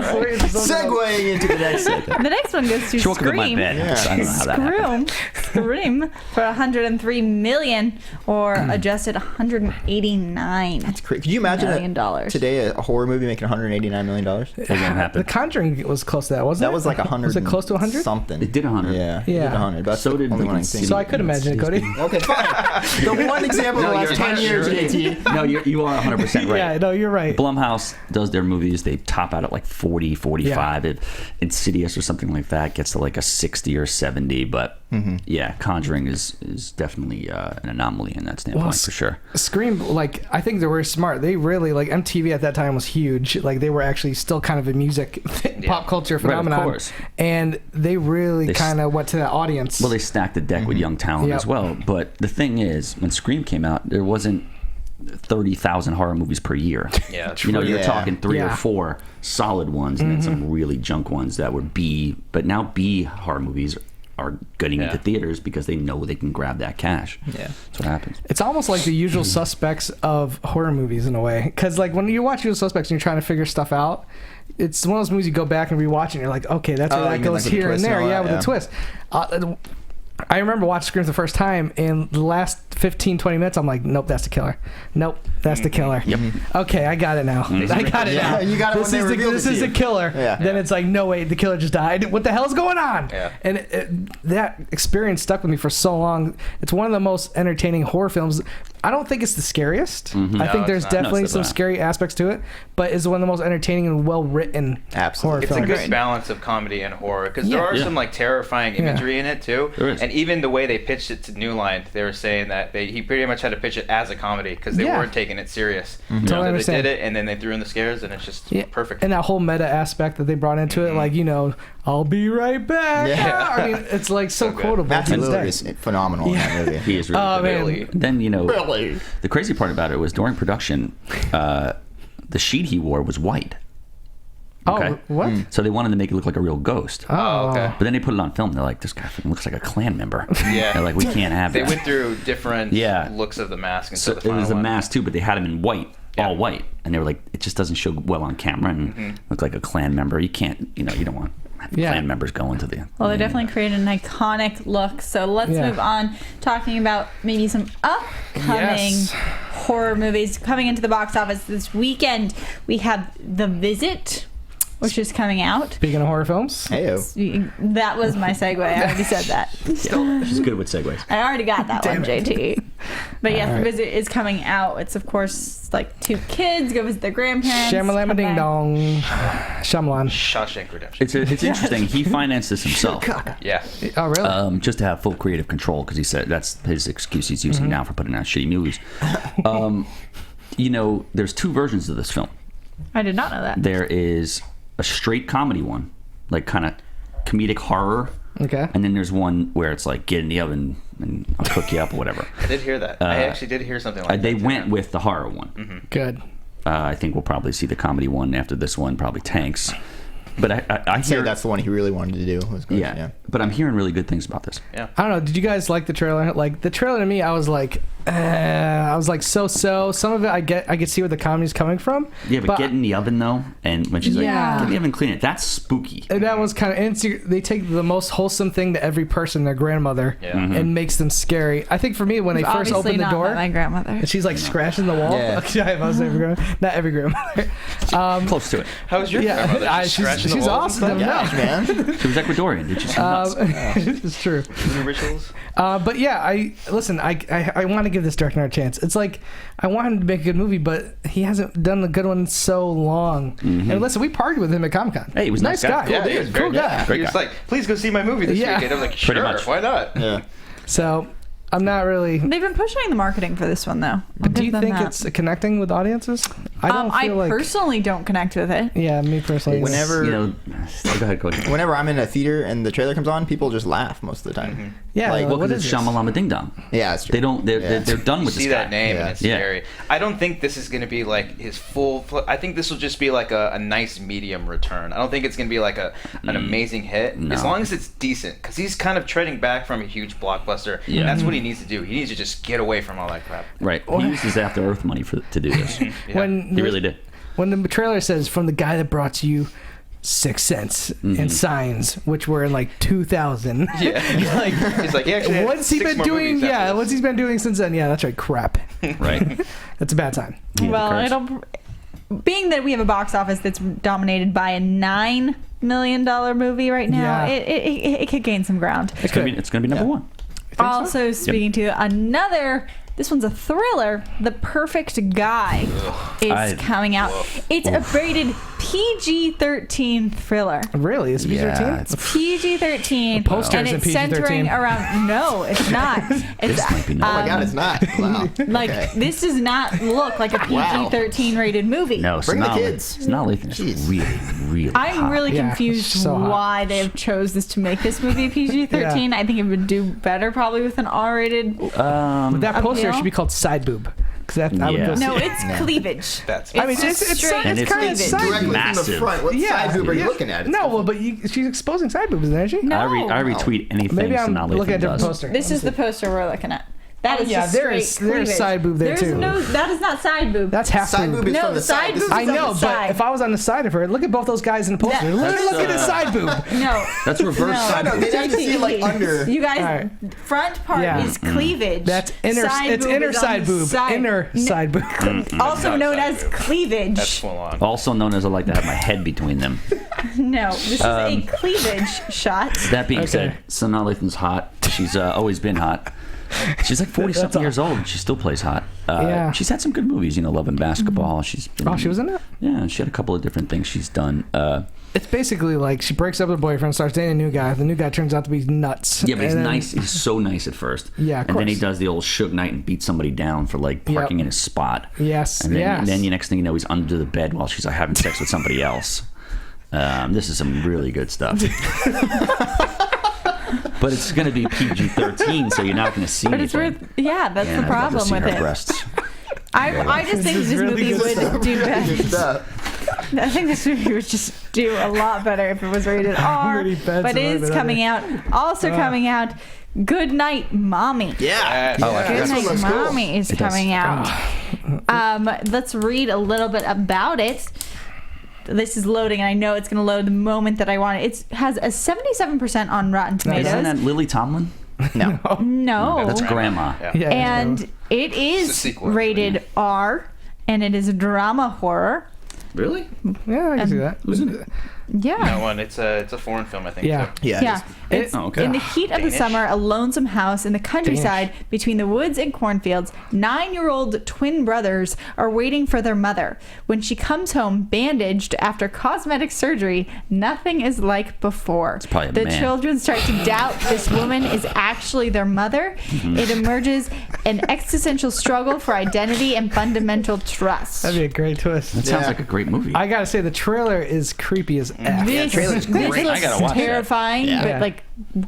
S5: Segueing into the next segment.
S2: The next one goes to
S4: She woke up in my
S2: Scream.
S4: bed. I don't know how that happened.
S2: Scream for $103 million or adjusted $189
S5: That's crazy. Could you imagine
S2: million dollars.
S5: today a horror movie making $189 million?
S4: It didn't happen.
S3: The Conjuring was close to that, wasn't it?
S5: That was like 100.
S3: Was it close to 100?
S5: Something.
S4: It did 100.
S5: Yeah.
S3: Yeah.
S5: It did 100. That's
S4: So
S5: the
S4: did
S5: only one I can
S4: Lincoln
S5: think
S3: So
S5: of.
S3: I could imagine it, Cody.
S5: Okay, fine. The one example of the last 10 years, JT.
S4: No, you are 100% right.
S3: Yeah, no, you're right.
S4: Blumhouse does their movies. They top out at like 40, 45. Insidious or something like that gets to like a 60 or 70. But yeah, Conjuring is definitely an anomaly in that standpoint for sure.
S3: Scream, like, I think they were smart. They really, like, MTV at that time was huge. Like, they were actually still kind of a music, pop culture phenomenon.
S4: course.
S3: And they really kind of went to that audience.
S4: Well, they stacked the deck with young talent
S3: Yep.
S4: as well. But the thing is, when Scream came out, there wasn't 30,000 horror movies per year.
S8: Yeah,
S4: You know, you're
S5: Yeah.
S4: talking 3 or
S3: Yeah.
S4: 4 solid ones and then some really junk ones that were B. But now B horror movies are getting into theaters because they know they can grab that cash.
S5: Yeah.
S4: That's what happens.
S3: It's almost like the usual suspects of horror movies in a way. Because, like, when you watch usual suspects and you're trying to figure stuff out, it's one of those movies you go back and rewatch and you're like, okay, that's where
S5: Oh,
S3: that
S5: you mean
S3: goes
S5: like with the
S3: here and
S5: twist and
S3: there.
S5: all
S3: Yeah,
S5: that,
S3: with
S5: yeah.
S3: a twist. I remember watching Scream the first time, and the last 15, 20 minutes, I'm like, nope, that's the killer. Nope, that's the killer.
S4: Yep.
S3: Okay, I got it now. I got it
S5: Yeah,
S3: now.
S5: you got it
S3: This
S5: when they
S3: is the,
S5: revealed
S3: this
S5: it to
S3: is
S5: you.
S3: the killer.
S5: Yeah.
S3: Then it's like, no, wait, the killer just died. What the hell's going on?
S8: Yeah.
S3: And that experience stuck with me for so long. It's one of the most entertaining horror films. I don't think it's the scariest. I think
S8: No,
S3: there's
S8: it's not.
S3: definitely
S4: No, it's
S3: some
S4: not.
S3: scary aspects to it, but it's one of the most entertaining and well-written
S5: Absolutely.
S3: horror
S8: It's a
S3: films.
S8: good balance of comedy and horror because there are
S4: Yeah.
S8: some like terrifying imagery in it too.
S4: There is.
S8: And even the way they pitched it to New Line, they were saying that he pretty much had to pitch it as a comedy because they
S3: Yeah.
S8: weren't taking it serious.
S3: Totally
S8: So they
S3: understand.
S8: did it, and then they threw in the scares, and it's just perfect.
S3: And that whole meta aspect that they brought into it, like, you know, I'll be right back.
S5: Yeah.
S3: I mean, it's like so
S8: good.
S3: quotable.
S5: Matthew
S3: to this
S5: Lillard
S3: day.
S5: is phenomenal in that movie.
S4: He is really
S3: Oh,
S4: good.
S3: man.
S8: Really.
S4: Then, you know,
S5: Really?
S4: the crazy part about it was during production, the sheet he wore was white. Okay.
S3: Oh, what?
S4: So they wanted to make it look like a real ghost.
S8: Oh, okay.
S4: But then they put it on film. They're like, this guy fucking looks like a Klan member.
S8: Yeah.
S4: They're like, we can't have
S8: They
S4: that.
S8: went through different looks of the mask
S4: So
S8: until the
S4: it was
S8: final
S4: a
S8: one.
S4: mask too, but they had him in white, all white, and they were like, it just doesn't show well on camera and look like a Klan member. You can't, you know, you don't want Klan members going to the.
S2: Well, they definitely created an iconic look. So let's move on, talking about maybe some upcoming horror movies coming into the box office this weekend. We have The Visit, which is coming out.
S3: Speaking of horror films,
S5: Heyo.
S2: That was my segue. I already said that.
S4: She's good with segues.
S2: I already got that one, JT. But yes,
S3: All
S2: The
S3: right.
S2: Visit is coming out. It's, of course, like 2 kids go visit their grandparents.
S3: Shamalama
S2: come
S3: Ding
S2: back.
S3: Dong, Shyamalan.
S8: Shawshank Redemption.
S4: It's interesting. He financed this himself.
S8: Yeah.
S3: Oh, really?
S4: Just to have full creative control, because he said that's his excuse he's using now for putting out shitty movies. There's 2 versions of this film.
S2: I did not know that.
S4: There is a straight comedy one, like kind of comedic horror,
S3: Okay.
S4: and then there's one where it's like get in the oven and I'll cook you up or whatever.
S8: I did hear that. I actually did hear something like that.
S4: They
S8: too.
S4: went with the horror one.
S3: Good.
S4: I think we'll probably see the comedy one after this one probably tanks. But I
S5: Say
S4: hear
S5: that's the one he really wanted to do. Was good.
S4: yeah. But I'm hearing really good things about this.
S8: Yeah.
S3: I don't know. Did you guys like the trailer? Like the trailer to me, I was like so. Some of it I could see where the comedy's coming from.
S4: Yeah, but get in the oven though, and when she's
S2: Yeah.
S4: like, "Get in the oven, clean it," that's spooky.
S3: And that was kind of they take the most wholesome thing to every person, their grandmother,
S8: Yeah.
S3: and makes them scary. I think for me, when they first
S2: Obviously
S3: opened the
S2: not
S3: door,
S2: my grandmother.
S3: and she's like scratching the wall.
S5: Yeah.
S3: I was every grandmother, not every grandmother.
S4: Close to it.
S8: How's your
S3: Yeah,
S8: grandmother?
S3: she's awesome.
S5: Gosh, man.
S4: She was Ecuadorian. Did you see nuts?
S3: It's true.
S8: Voodoo rituals?
S3: But yeah, I want to give this director a chance. It's like I want him to make a good movie, but he hasn't done a good one in so long. And listen, we partied with him at Comic-Con.
S4: Hey, he was a nice guy.
S8: Yeah, he was
S3: cool
S8: very
S3: guy.
S4: Great
S8: He was
S4: guy.
S8: like, please go see my movie this
S3: Yeah.
S8: weekend. I'm like,
S4: Pretty
S8: sure,
S4: much.
S8: why not?
S5: Yeah.
S3: So I'm not really.
S2: They've been pushing the marketing for this one, though. I'll
S3: But do
S2: give
S3: you
S2: them
S3: think
S2: that.
S3: it's connecting with audiences? I don't
S2: I
S3: feel like.
S2: personally don't connect with it.
S3: Yeah, me personally.
S5: Whenever
S4: Go ahead.
S5: whenever I'm in a theater and the trailer comes on, people just laugh most of the time.
S3: Yeah,
S5: like,
S3: like,
S4: Well,
S3: what
S4: because
S3: is
S4: it's
S3: this?
S4: Shamalama Ding Dong.
S5: Yeah, that's true.
S4: They don't. They're done
S8: You
S4: with this
S8: see
S4: guy.
S8: that name
S5: Yeah.
S8: and it's
S4: Yeah.
S8: scary. I don't think this is going to be like his full. I think this will just be like a nice medium return. I don't think it's going to be like an amazing hit.
S4: No.
S8: As long as it's decent, because he's kind of treading back from a huge blockbuster.
S4: Yeah.
S8: And that's what he needs to do. He needs to just get away from all that crap.
S4: Right. He used his After Earth money to do this.
S8: Yeah.
S3: When
S4: He really did.
S3: When the trailer says from the guy that brought you Sixth Sense and Signs, which were in like 2000.
S8: Yeah. He's like, he actually had
S3: What's he
S8: 6
S3: been
S8: more
S3: doing?
S8: movies after
S3: Yeah,
S8: this.
S3: what's he been doing since then? Yeah, that's right. Crap.
S4: Right.
S3: That's a bad sign.
S4: Yeah,
S2: Well,
S4: the curse.
S2: it'll. Being that we have a box office that's dominated by a $9 million movie right now,
S3: Yeah.
S2: it could gain some ground.
S4: It's gonna be number one.
S2: Also, speaking to another, this one's a thriller. The Perfect Guy is coming out. It's a rated PG-13 thriller.
S3: Really? It's PG-13?
S4: Yeah,
S2: It's PG-13,
S3: poster
S2: and
S3: is in
S2: it's
S3: PG-13.
S2: centering around. No, it's not. It's
S4: This might be
S5: Oh my god, it's not. Wow.
S2: like
S5: Okay.
S2: this does not look like a PG-13 rated movie.
S4: No,
S5: Bring the
S4: Sonali.
S5: kids.
S4: Sonali is
S5: Jeez.
S4: really
S2: I'm
S4: hot.
S2: really
S3: Yeah,
S2: confused
S3: so hot.
S2: why they've chose this to make this movie PG-13. I think it would do better probably with an R-rated.
S3: But that poster
S2: Appeal?
S3: should be called Side Boob. Because I would
S4: Yeah.
S3: go see
S2: No,
S3: it.
S2: it's cleavage.
S8: That's.
S3: I mean, it's
S2: straight
S4: And it's
S3: kind of
S2: cleavage.
S3: side
S5: Directly
S3: boob.
S5: from the
S4: Massive.
S5: front. What side boob are you looking at? It's
S3: No, well, but she's exposing side boobs, isn't she?
S2: No.
S4: I retweet anything
S3: Maybe I'm
S4: Sonali
S3: looking at a different
S4: does.
S3: poster.
S2: This is the poster we're looking at. That is
S3: yeah,
S2: just
S3: there is-
S2: straight
S3: there's
S2: cleavage.
S3: side boob there,
S2: There's
S3: too.
S2: No, that is not side boob.
S3: That's half
S5: Side boob is
S2: No,
S5: from the
S2: side
S5: side. This
S2: boob
S5: is
S3: I
S2: is
S5: from
S3: know,
S2: on the
S3: but
S2: side.
S3: if I was on the side of her, look at both those guys in the poster.
S2: That-
S3: Look at his side boob.
S2: No.
S4: That's reverse
S2: No.
S4: side
S5: No,
S4: boob.
S5: they have to see like under.
S2: You guys,
S3: Alright.
S2: front part
S3: Yeah.
S2: is cleavage.
S3: That's inner.
S2: Side
S3: It's
S2: boob
S3: inner
S2: is on
S3: side
S2: the
S3: boob.
S2: side.
S3: Inner side boob.
S2: Also
S8: not
S2: known
S8: side
S2: as
S8: boob.
S2: cleavage.
S8: That's full on.
S4: Also known as I like to have my head between them.
S2: No, this is a cleavage shot.
S4: That being
S3: Okay.
S4: said, Sonali Lathan's hot. She's always been hot. She's like 40-something years old and she still plays hot.
S3: Yeah.
S4: She's had some good movies, Love and Basketball. She's been,
S3: Oh, she was in it?
S4: Yeah, she had a couple of different things she's done.
S3: It's basically like she breaks up with her boyfriend, starts dating a new guy. The new guy turns out to be nuts.
S4: Yeah, but he's
S3: And then-
S4: nice. He's so nice at first.
S3: Yeah, of
S4: and then he
S3: course.
S4: does the old Suge Knight and beats somebody down for like parking
S3: Yep.
S4: in his spot.
S3: Yes,
S4: And then,
S3: yes.
S4: and then the next thing you know, he's under the bed while she's like having sex with somebody else. This is some really good stuff. But it's going to be PG-13, so you're not going to see
S2: But it's
S4: anything.
S2: worth. Yeah, that's
S4: Yeah,
S2: the
S4: I'd love to
S2: problem
S4: see
S2: with
S4: her
S2: it.
S4: breasts.
S2: I just think
S3: is
S2: this
S3: really
S2: movie
S3: good
S2: would do
S5: Good
S2: better.
S5: stuff.
S2: I think this movie would just do a lot better if it was rated R.
S3: Really bad
S2: But
S3: to
S2: it is
S3: rated
S2: coming out. Also coming out. Good Night, Mommy.
S5: Yeah.
S8: Oh,
S5: Yeah,
S2: Good
S5: that's what
S2: Night,
S5: looks cool.
S2: Mommy is
S4: It does.
S2: coming out. Let's read a little bit about it. This is loading, and I know it's going to load the moment that I want it. It has a 77% on Rotten Tomatoes.
S4: Isn't that Lily Tomlin?
S5: No.
S2: No.
S4: That's Grandma.
S8: Yeah.
S3: Yeah,
S2: And it
S8: It's a
S2: is
S8: sequel,
S2: rated R, and it is a drama horror.
S4: Really?
S3: Yeah, I can see that.
S4: Who's in it?
S2: Yeah.
S8: No one. It's a foreign film, I think.
S3: Yeah.
S8: So.
S5: Yeah.
S2: It's
S4: Oh, okay.
S2: in the heat of the
S8: Danish?
S2: summer, a lonesome house in the countryside between the woods and cornfields. 9-year-old twin brothers are waiting for their mother. When she comes home bandaged after cosmetic surgery, nothing is like before. It's
S4: probably a
S2: the
S4: man.
S2: children start to doubt this woman is actually their mother. It emerges an existential struggle for identity and fundamental trust.
S3: That'd be a great twist.
S4: That sounds like a great movie.
S3: I gotta say, the trailer is creepy as F.
S2: This,
S5: trailer's
S2: this
S5: great.
S4: I
S2: looks
S4: gotta watch that.
S2: terrifying,
S3: Yeah.
S2: but like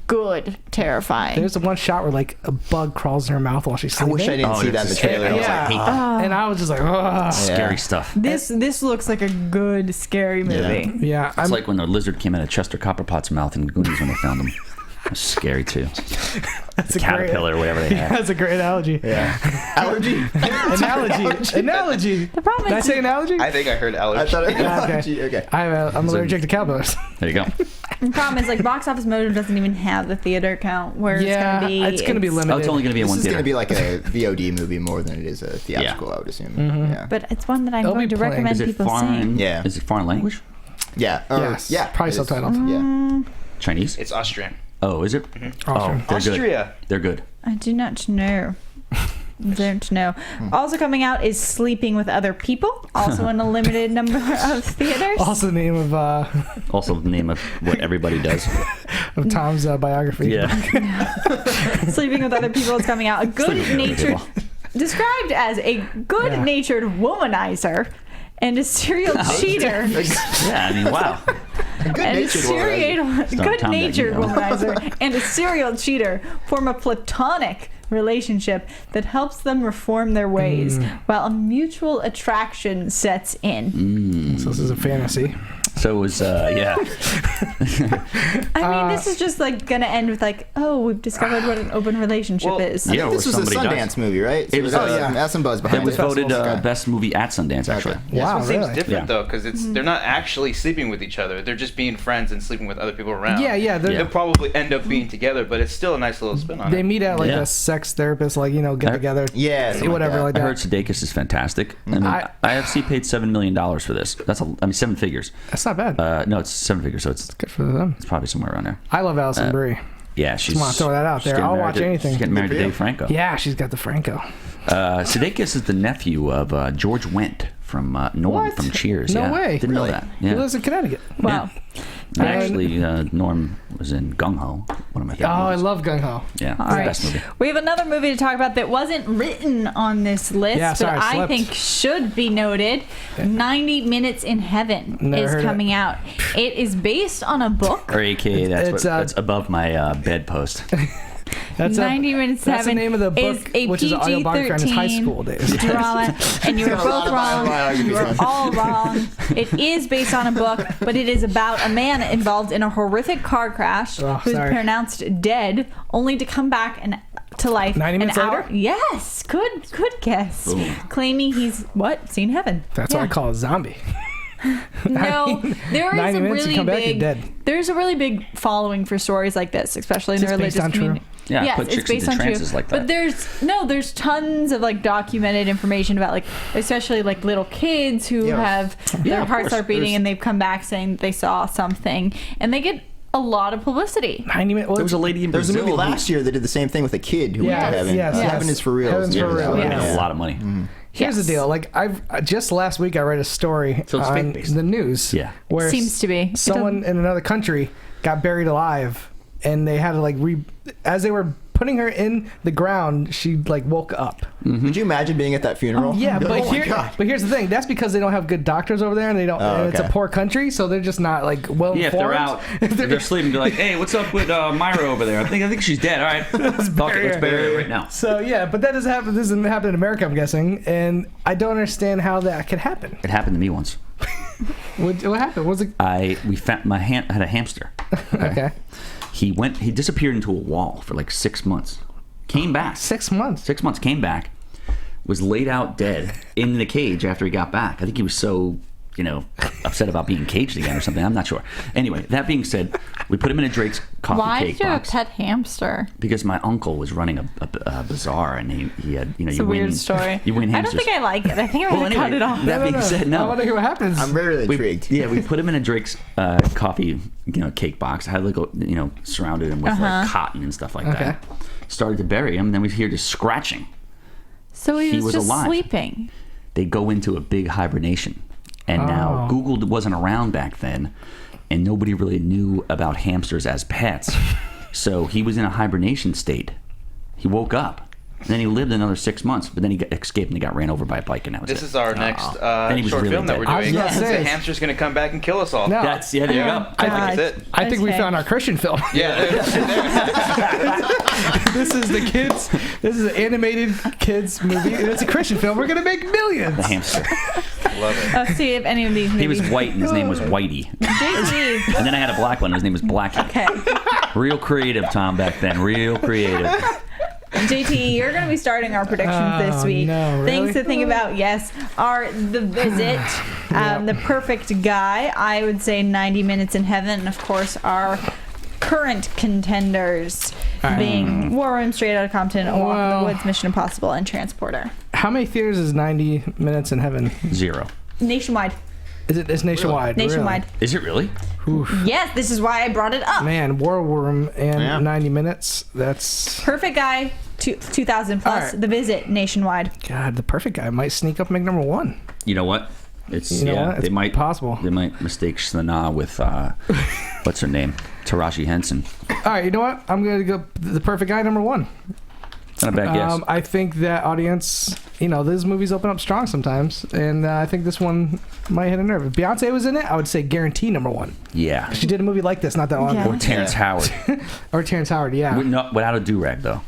S2: good terrifying.
S3: There's the one shot where like a bug crawls in her mouth while she's
S5: I
S3: sleeping.
S5: wish I didn't
S4: Oh,
S5: see
S4: it's
S5: that in the
S4: scary.
S5: trailer. I was
S3: Yeah.
S5: like, hate that.
S3: And I was just like, ugh.
S4: Scary stuff.
S2: This looks like a good scary movie.
S3: Yeah,
S4: It's like when the lizard came out of Chester Copperpot's mouth in Goonies when they found him. It was scary too.
S3: that's
S4: The caterpillar or whatever they
S3: Yeah,
S4: had.
S3: that's a great analogy.
S5: Yeah. Allergy?
S3: Analogy.
S2: The problem
S3: Did I
S2: is
S3: say analogy?
S8: I think I heard allergy.
S5: I thought it was
S3: Yeah, okay.
S5: allergy. Okay.
S3: I'm allergic to caterpillars.
S4: There you go.
S2: the problem is like Box Office Mojo doesn't even have the theater count where
S3: Yeah,
S2: it's gonna be.
S3: limited.
S4: Oh, it's only going to be in
S5: This
S4: one
S5: is going
S4: theater.
S5: to be like a VOD movie more than it is a theatrical, I would assume. Yeah.
S2: But it's one that I'm
S3: It'll
S2: going
S3: be
S2: to
S3: playing.
S2: recommend
S4: Is it
S2: people
S4: foreign?
S2: see.
S5: Yeah.
S4: Is it foreign language?
S5: Yeah.
S3: Yes,
S5: Yeah.
S3: probably
S5: it is.
S3: subtitled.
S5: Yeah.
S4: Chinese?
S8: It's Austrian.
S4: Oh, is it? Oh, they're
S8: Austria.
S4: good. They're good.
S2: I do not know. Don't know. Also coming out is Sleeping with Other People, also in a limited number of theaters.
S3: Also the name of
S4: Also the name of what everybody does.
S3: Tom's biography.
S4: Yeah.
S2: Sleeping with Other People is coming out. A good-natured, described as a good-natured womanizer and a serial cheater.
S4: Yeah, I mean, wow.
S2: And a good-natured
S4: Tom
S2: womanizer and a serial cheater form a platonic relationship that helps them reform their ways while a mutual attraction sets in.
S3: So this is a fantasy.
S4: So it was, yeah.
S2: I mean, this is just like gonna end with like, oh, we've discovered what an open relationship
S8: Well,
S2: is.
S4: Yeah,
S5: This
S4: or
S5: was a
S4: somebody
S5: Sundance
S4: does.
S5: movie, right? So
S4: It was,
S5: has some buzz behind
S4: It was voted
S5: Okay.
S4: best movie at Sundance, actually.
S5: Okay.
S8: Yeah,
S3: Wow,
S8: this one seems
S3: really?
S8: different
S4: Yeah.
S8: though, because they're not actually sleeping with each other. They're just being friends and sleeping with other people around.
S3: Yeah.
S8: They'll probably end up being together, but it's still a nice little spin on
S3: They
S8: it.
S3: meet at like
S4: Yeah.
S3: a sex therapist, like get together.
S5: Yeah, something
S3: whatever
S5: like
S3: like
S4: I
S3: that.
S4: heard Sudeikis is fantastic. I mean, IFC paid $7 million for this. That's 7 figures.
S3: That's not bad.
S4: No, it's 7 figures, so it's
S3: Good for them.
S4: probably somewhere around there.
S3: I love Alison Brie.
S4: Yeah, she's.
S3: wanna throw that out
S4: she's
S3: there.
S4: getting
S3: I'll
S4: married
S3: watch
S4: to-
S3: anything.
S4: She's getting married
S5: Good
S4: to
S5: for
S4: Dave Franco.
S3: Yeah, she's got the Franco.
S4: Sudeikis is the nephew of George Wendt from Norm
S3: What?
S4: from Cheers.
S3: No
S4: yeah.
S3: way.
S4: Didn't know
S5: Really?
S4: that.
S3: He
S4: Yeah.
S3: lives in Connecticut.
S2: Wow.
S4: And actually, Norm was in Gung Ho, one of my favorite
S3: Oh, I
S4: movies.
S3: love Gung Ho.
S4: Yeah,
S2: All
S4: it's the
S2: right.
S4: best movie.
S2: We have another movie to talk about that wasn't written on this list,
S3: Yeah, sorry,
S2: but
S3: I
S2: I
S3: slept.
S2: think should be noted. 90 Minutes in Heaven
S3: Never
S2: is
S3: heard of
S2: coming
S3: it.
S2: out. It is based on a book.
S4: Or AKA,
S3: It's,
S4: that's above my bedpost.
S3: That's
S2: 90 Minutes in
S3: That's the
S2: Heaven
S3: name of the
S2: is
S3: book,
S2: a
S3: which is an autobiography on his high
S2: PG-13
S3: school days.
S2: drama, and you were
S5: A lot
S2: both
S5: of
S2: wrong.
S5: biographies
S2: You were
S5: on-
S2: all wrong. It is based on a book, but it is about a man involved in a horrific car crash
S3: Oh,
S2: who's
S3: sorry.
S2: pronounced dead, only to come back to life
S3: 90 minutes
S2: an hour.
S3: later?
S2: Yes, good guess.
S4: Boom.
S2: Claiming he's seen heaven.
S3: That's
S2: Yeah.
S3: what I call a zombie.
S2: No, there is
S3: 90
S2: a
S3: minutes, you
S2: really
S3: come back, you're
S2: big.
S3: dead.
S2: There's a really big following for stories like this, especially in
S3: Is
S2: the
S3: this based
S2: religious
S3: on true?
S2: community.
S4: Yeah,
S2: yes,
S4: put
S2: it's
S4: chicks
S2: based
S4: into
S2: on true.
S4: trances like
S2: But
S4: that.
S2: there's tons of like documented information about like especially like little kids who
S5: Yeah.
S2: have
S4: Yeah,
S2: their
S4: of
S2: hearts
S4: course.
S2: start beating
S4: There's-
S2: and they've come back saying that they saw something and they get a lot of publicity.
S3: 90 minutes.
S4: There was a lady in
S5: There was a
S4: Brazil.
S5: movie
S4: who-
S5: last year that did the same thing with a kid who went
S3: Yes,
S5: to heaven.
S3: yes, yes.
S5: Heaven is for real.
S3: Heaven's for real,
S4: Yeah,
S2: yes.
S4: a lot of money.
S3: Here's
S2: Yes.
S3: the deal. Like just last week, I read a story
S4: So it's
S3: on
S4: faith-based.
S3: the news.
S4: Yeah.
S3: where
S2: Seems to be. It
S3: someone in another country got buried alive, and they had to as they were putting her in the ground, she woke up.
S5: Could you imagine being at that funeral?
S3: Yeah,
S5: You're
S3: but
S5: like, oh my God.
S3: here's the thing. That's because they don't have good doctors over there, and they don't.
S5: Oh,
S3: and it's a
S5: okay.
S3: poor country, so they're just not well
S4: Yeah, if
S3: informed.
S4: they're out, if they're sleeping, be like, "Hey, what's up with Myra over there? I think she's dead. All right, let's bury her right now."
S3: So yeah, but that doesn't happen. This doesn't happen in America, I'm guessing, and I don't understand how that could happen.
S4: It happened to me once.
S3: What happened? Was it
S4: I had a hamster.
S3: okay?
S4: He disappeared into a wall for 6 months. Came back.
S3: 6 months.
S4: 6 months. Came back. Was laid out dead in the cage after he got back. I think he was so upset about being caged again or something. I'm not sure. Anyway, that being said, we put him in a Drake's coffee
S2: Why
S4: cake
S2: did you have a
S4: box.
S2: pet hamster?
S4: Because my uncle was running a bazaar, and he had,
S2: It's a weird story.
S4: You win
S2: I
S4: hamsters.
S2: don't think I like it. I think I'm going to cut it off.
S4: That being said,
S3: I
S4: no.
S3: want to hear what happens.
S5: I'm very intrigued.
S4: We put him in a Drake's coffee, cake box. I had surrounded him with like cotton and stuff like that. Started to bury him, and then we hear just scratching.
S2: So he was just
S4: alive.
S2: sleeping.
S4: They go into a big hibernation. And now Google wasn't around back then, and nobody really knew about hamsters as pets. So he was in a hibernation state. He woke up. And then he lived another 6 months, but then he escaped and he got ran over by a bike, and that was
S8: This
S4: it.
S8: is our next
S4: Then he was
S8: short
S4: really
S8: film that we're
S4: dead.
S3: I was
S8: doing.
S3: gonna say.
S8: The hamster's going to come back and kill us all.
S3: No.
S4: There you go.
S8: That's it.
S3: I think we
S2: Okay.
S3: found our Christian film.
S8: Yeah.
S3: This is the kids. This is an animated kids movie, and it's a Christian film. We're gonna make millions.
S4: The hamster.
S8: Love it.
S2: Let's see if any of these movies.
S4: He was white, and his name was Whitey.
S2: JT.
S4: And then I had a black one. His name was Blackie.
S2: Okay.
S4: Real creative, Tom, back then. Real creative.
S2: JT, you're going to be starting our predictions this week.
S3: no, really?
S2: Things to think about, yes, are The Visit, The Perfect Guy, I would say 90 Minutes in Heaven, and of course our current contenders being War Room, Straight Outta Compton, A Walk in the Woods, Mission Impossible, and Transporter.
S3: How many theaters is 90 Minutes in Heaven?
S4: 0.
S2: Nationwide.
S3: It's nationwide.
S2: Nationwide.
S4: Is it really?
S2: Yes, this is why I brought it up.
S3: Man, War Room and 90 Minutes. That's
S2: Perfect Guy, 2,000 plus.
S3: All right.
S2: The Visit, nationwide.
S3: God. The Perfect Guy might sneak up and make number 1.
S4: You know what? It's
S3: You know what?
S4: They
S3: It's
S4: might
S3: possible.
S4: They might mistake Sanaa with what's her name, Taraji Henson.
S3: All right, you know what? I'm gonna go The Perfect Guy number 1.
S4: It's not a bad guess.
S3: I think that audience, those movies open up strong sometimes, and I think this one might hit a nerve. If Beyonce was in it, I would say guarantee number 1.
S4: Yeah.
S3: She did a movie like this not that long
S2: Yeah.
S3: ago.
S4: Or Terrence Howard.
S3: Or Terrence Howard, yeah.
S4: Without a do-rag, though.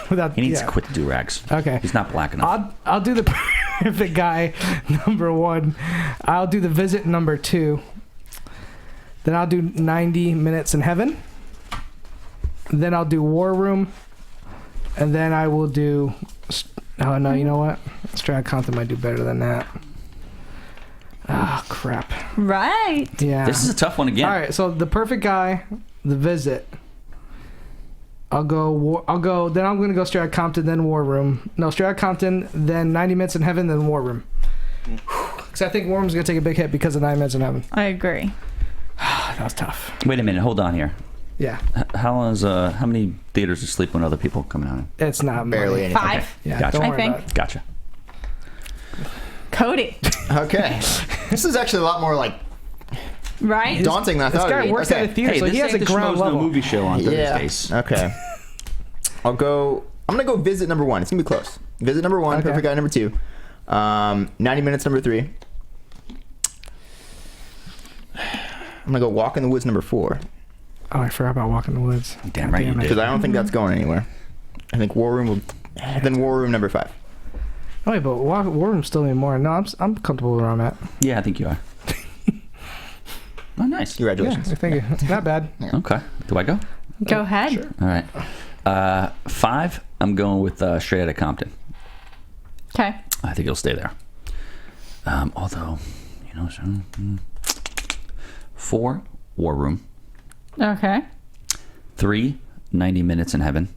S3: Without,
S4: He needs
S3: yeah.
S4: to quit the do-rags.
S3: Okay.
S4: He's not black enough.
S3: I'll do The Perfect Guy number 1. I'll do The Visit number 2. Then I'll do 90 Minutes in Heaven. Then I'll do War Room. And then I will do... Oh, no, you know what? Straight Outta Compton might do better than that. Oh, crap.
S2: Right.
S3: Yeah.
S4: This is a tough one again.
S3: All right, so The Perfect Guy, The Visit. Then I'm going to go Straight Outta Compton, then War Room. No, Straight Outta Compton, then 90 Minutes in Heaven, then War Room. Because I think War Room's going to take a big hit because of 90 Minutes in Heaven.
S2: I agree.
S3: That was tough.
S4: Wait a minute. Hold on here.
S3: Yeah.
S4: How many theaters are sleep when other people coming out?
S3: It's not
S5: Barely anything.
S2: 5.
S3: Yeah,
S4: Gotcha.
S3: don't
S2: I
S3: worry
S2: think.
S3: about it.
S4: Gotcha.
S2: Cody.
S5: Okay. This is actually a lot more like
S2: Right?
S5: daunting than I
S3: This
S5: thought it
S3: guy
S5: would be.
S3: works at a theater, so he has a ground level.
S4: movie show on
S5: Yeah.
S4: Thursdays.
S5: Okay. I'm gonna go Visit number 1. It's gonna be close. Visit number 1.
S3: Okay.
S5: Perfect Guy number 2. 90 Minutes number 3. I'm gonna go Walk in the Woods number 4
S3: Oh, I forgot about Walk in the Woods.
S4: Damn right you
S3: Damn it.
S4: did.
S5: because I don't think that's going anywhere. I think War Room will. Then War Room number 5.
S3: Oh, wait, but War Room's still even more. No, I'm comfortable where I'm at.
S4: Yeah, I think you are. Oh, nice.
S3: Yeah,
S5: Congratulations.
S3: thank you. Not bad.
S4: Okay. Do I go?
S2: Go ahead.
S4: All right. 5, I'm going with Straight Outta Compton.
S2: Okay.
S4: I think it'll stay there. Although, 4, War Room.
S2: Okay.
S4: 3, 90 Minutes in Heaven.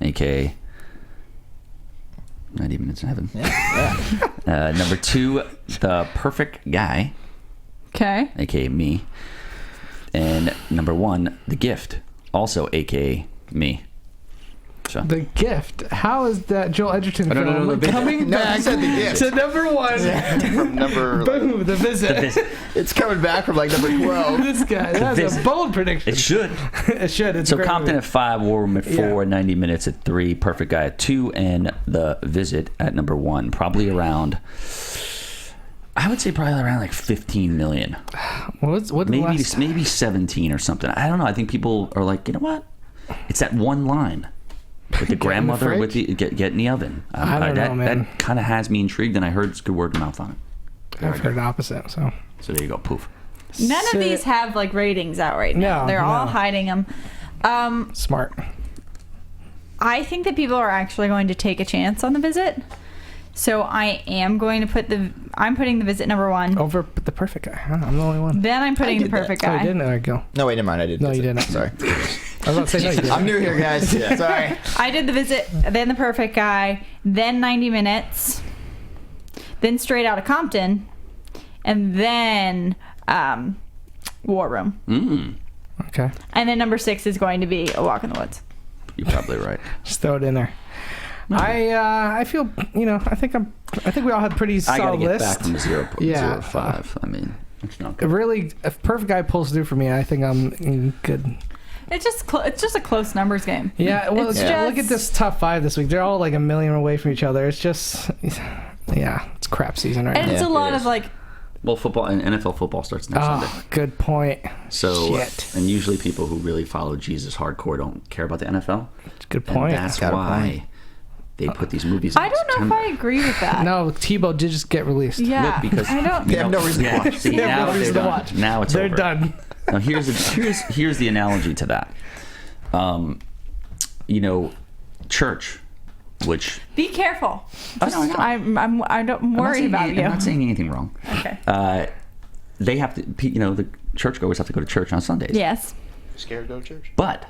S4: A.K.A. 90 Minutes in Heaven.
S5: Yeah.
S4: Number 2, The Perfect Guy.
S2: Okay.
S4: A.K.A. me. And number 1, The Gift. Also A.K.A. me. So.
S3: The Gift. How is that Joel Edgerton
S4: no,
S3: film
S4: no,
S3: coming
S5: No,
S3: back
S5: you said The Gift.
S3: to number 1?
S8: From number.
S3: Boom, The Visit.
S5: It's coming back from like number 12.
S3: This guy. That's a
S4: Visit.
S3: bold prediction.
S4: It should.
S3: It should. It's a
S4: So
S3: great
S4: Compton
S3: movie.
S4: at 5, War Room at 4,
S3: Yeah.
S4: 90 Minutes at 3, Perfect Guy at 2, and The Visit at number 1. Probably around, I would say probably around like 15 million.
S3: What the last...
S4: Maybe 17 or something. I don't know. I think people are like, you know what? It's that one line with the grandmother with the get in the oven.
S3: I don't know, man.
S4: That kind of has me intrigued, and I heard it's good word of mouth on it.
S3: I've heard the opposite, so...
S4: So there you go. Poof.
S2: None of these have like ratings out right now.
S3: No,
S2: They're all
S3: no.
S2: hiding them.
S3: Smart.
S2: I think that people are actually going to take a chance on The Visit. So I am going to put I'm putting The Visit number 1.
S3: Over the perfect guy. Huh? I'm the only one.
S2: Then I'm putting The Perfect
S3: Oh, you
S2: Guy.
S3: didn't? There you go.
S5: No, wait, never mind. I didn't.
S3: No, you didn't.
S5: Sorry.
S3: I was about to say, no, you didn't.
S5: I'm new here, guys. Sorry.
S2: I did The Visit, then The Perfect Guy, then 90 Minutes, then Straight Outta Compton, and then War Room.
S3: Okay.
S2: And then number 6 is going to be A Walk in the Woods.
S4: You're probably right.
S3: Just throw it in there. I feel, I think we all had pretty
S4: I gotta
S3: solid
S4: get
S3: lists.
S4: back from 0 to 5. I mean, it's not good.
S3: Really, if Perfect Guy pulls through for me, I think I'm in good.
S2: It's just a close numbers game.
S3: Yeah, well,
S2: It's
S3: look at
S2: just-
S3: this top 5 this week. They're all like a million away from each other. It's just, it's crap season right
S2: And
S3: now.
S2: it's a lot
S4: it
S2: of
S4: is.
S2: like,
S4: Well, football and NFL football starts next Sunday.
S3: Oh, good point.
S4: So,
S3: Shit.
S4: and usually people who really follow Jesus hardcore don't care about the NFL.
S3: Good
S4: And
S3: point.
S4: that's
S5: Got a
S4: why
S5: point.
S4: they put these movies in
S2: I don't know
S4: September.
S2: if I agree with that.
S3: No, Tebow did just get released.
S2: Yeah,
S4: Look, because
S2: I don't.
S5: They have no reason to watch.
S4: See,
S3: They have
S4: now
S3: no
S4: they're
S3: reason to
S4: done.
S3: watch.
S4: Now it's
S3: They're
S4: over.
S3: done.
S4: Now here's the analogy to that. Church, which
S2: Be careful.
S4: I know.
S2: I'm worried about you.
S4: I'm not saying anything wrong.
S2: Okay.
S4: They have to, the churchgoers have to go to church on Sundays.
S2: Yes.
S8: Scared to go to church?
S4: But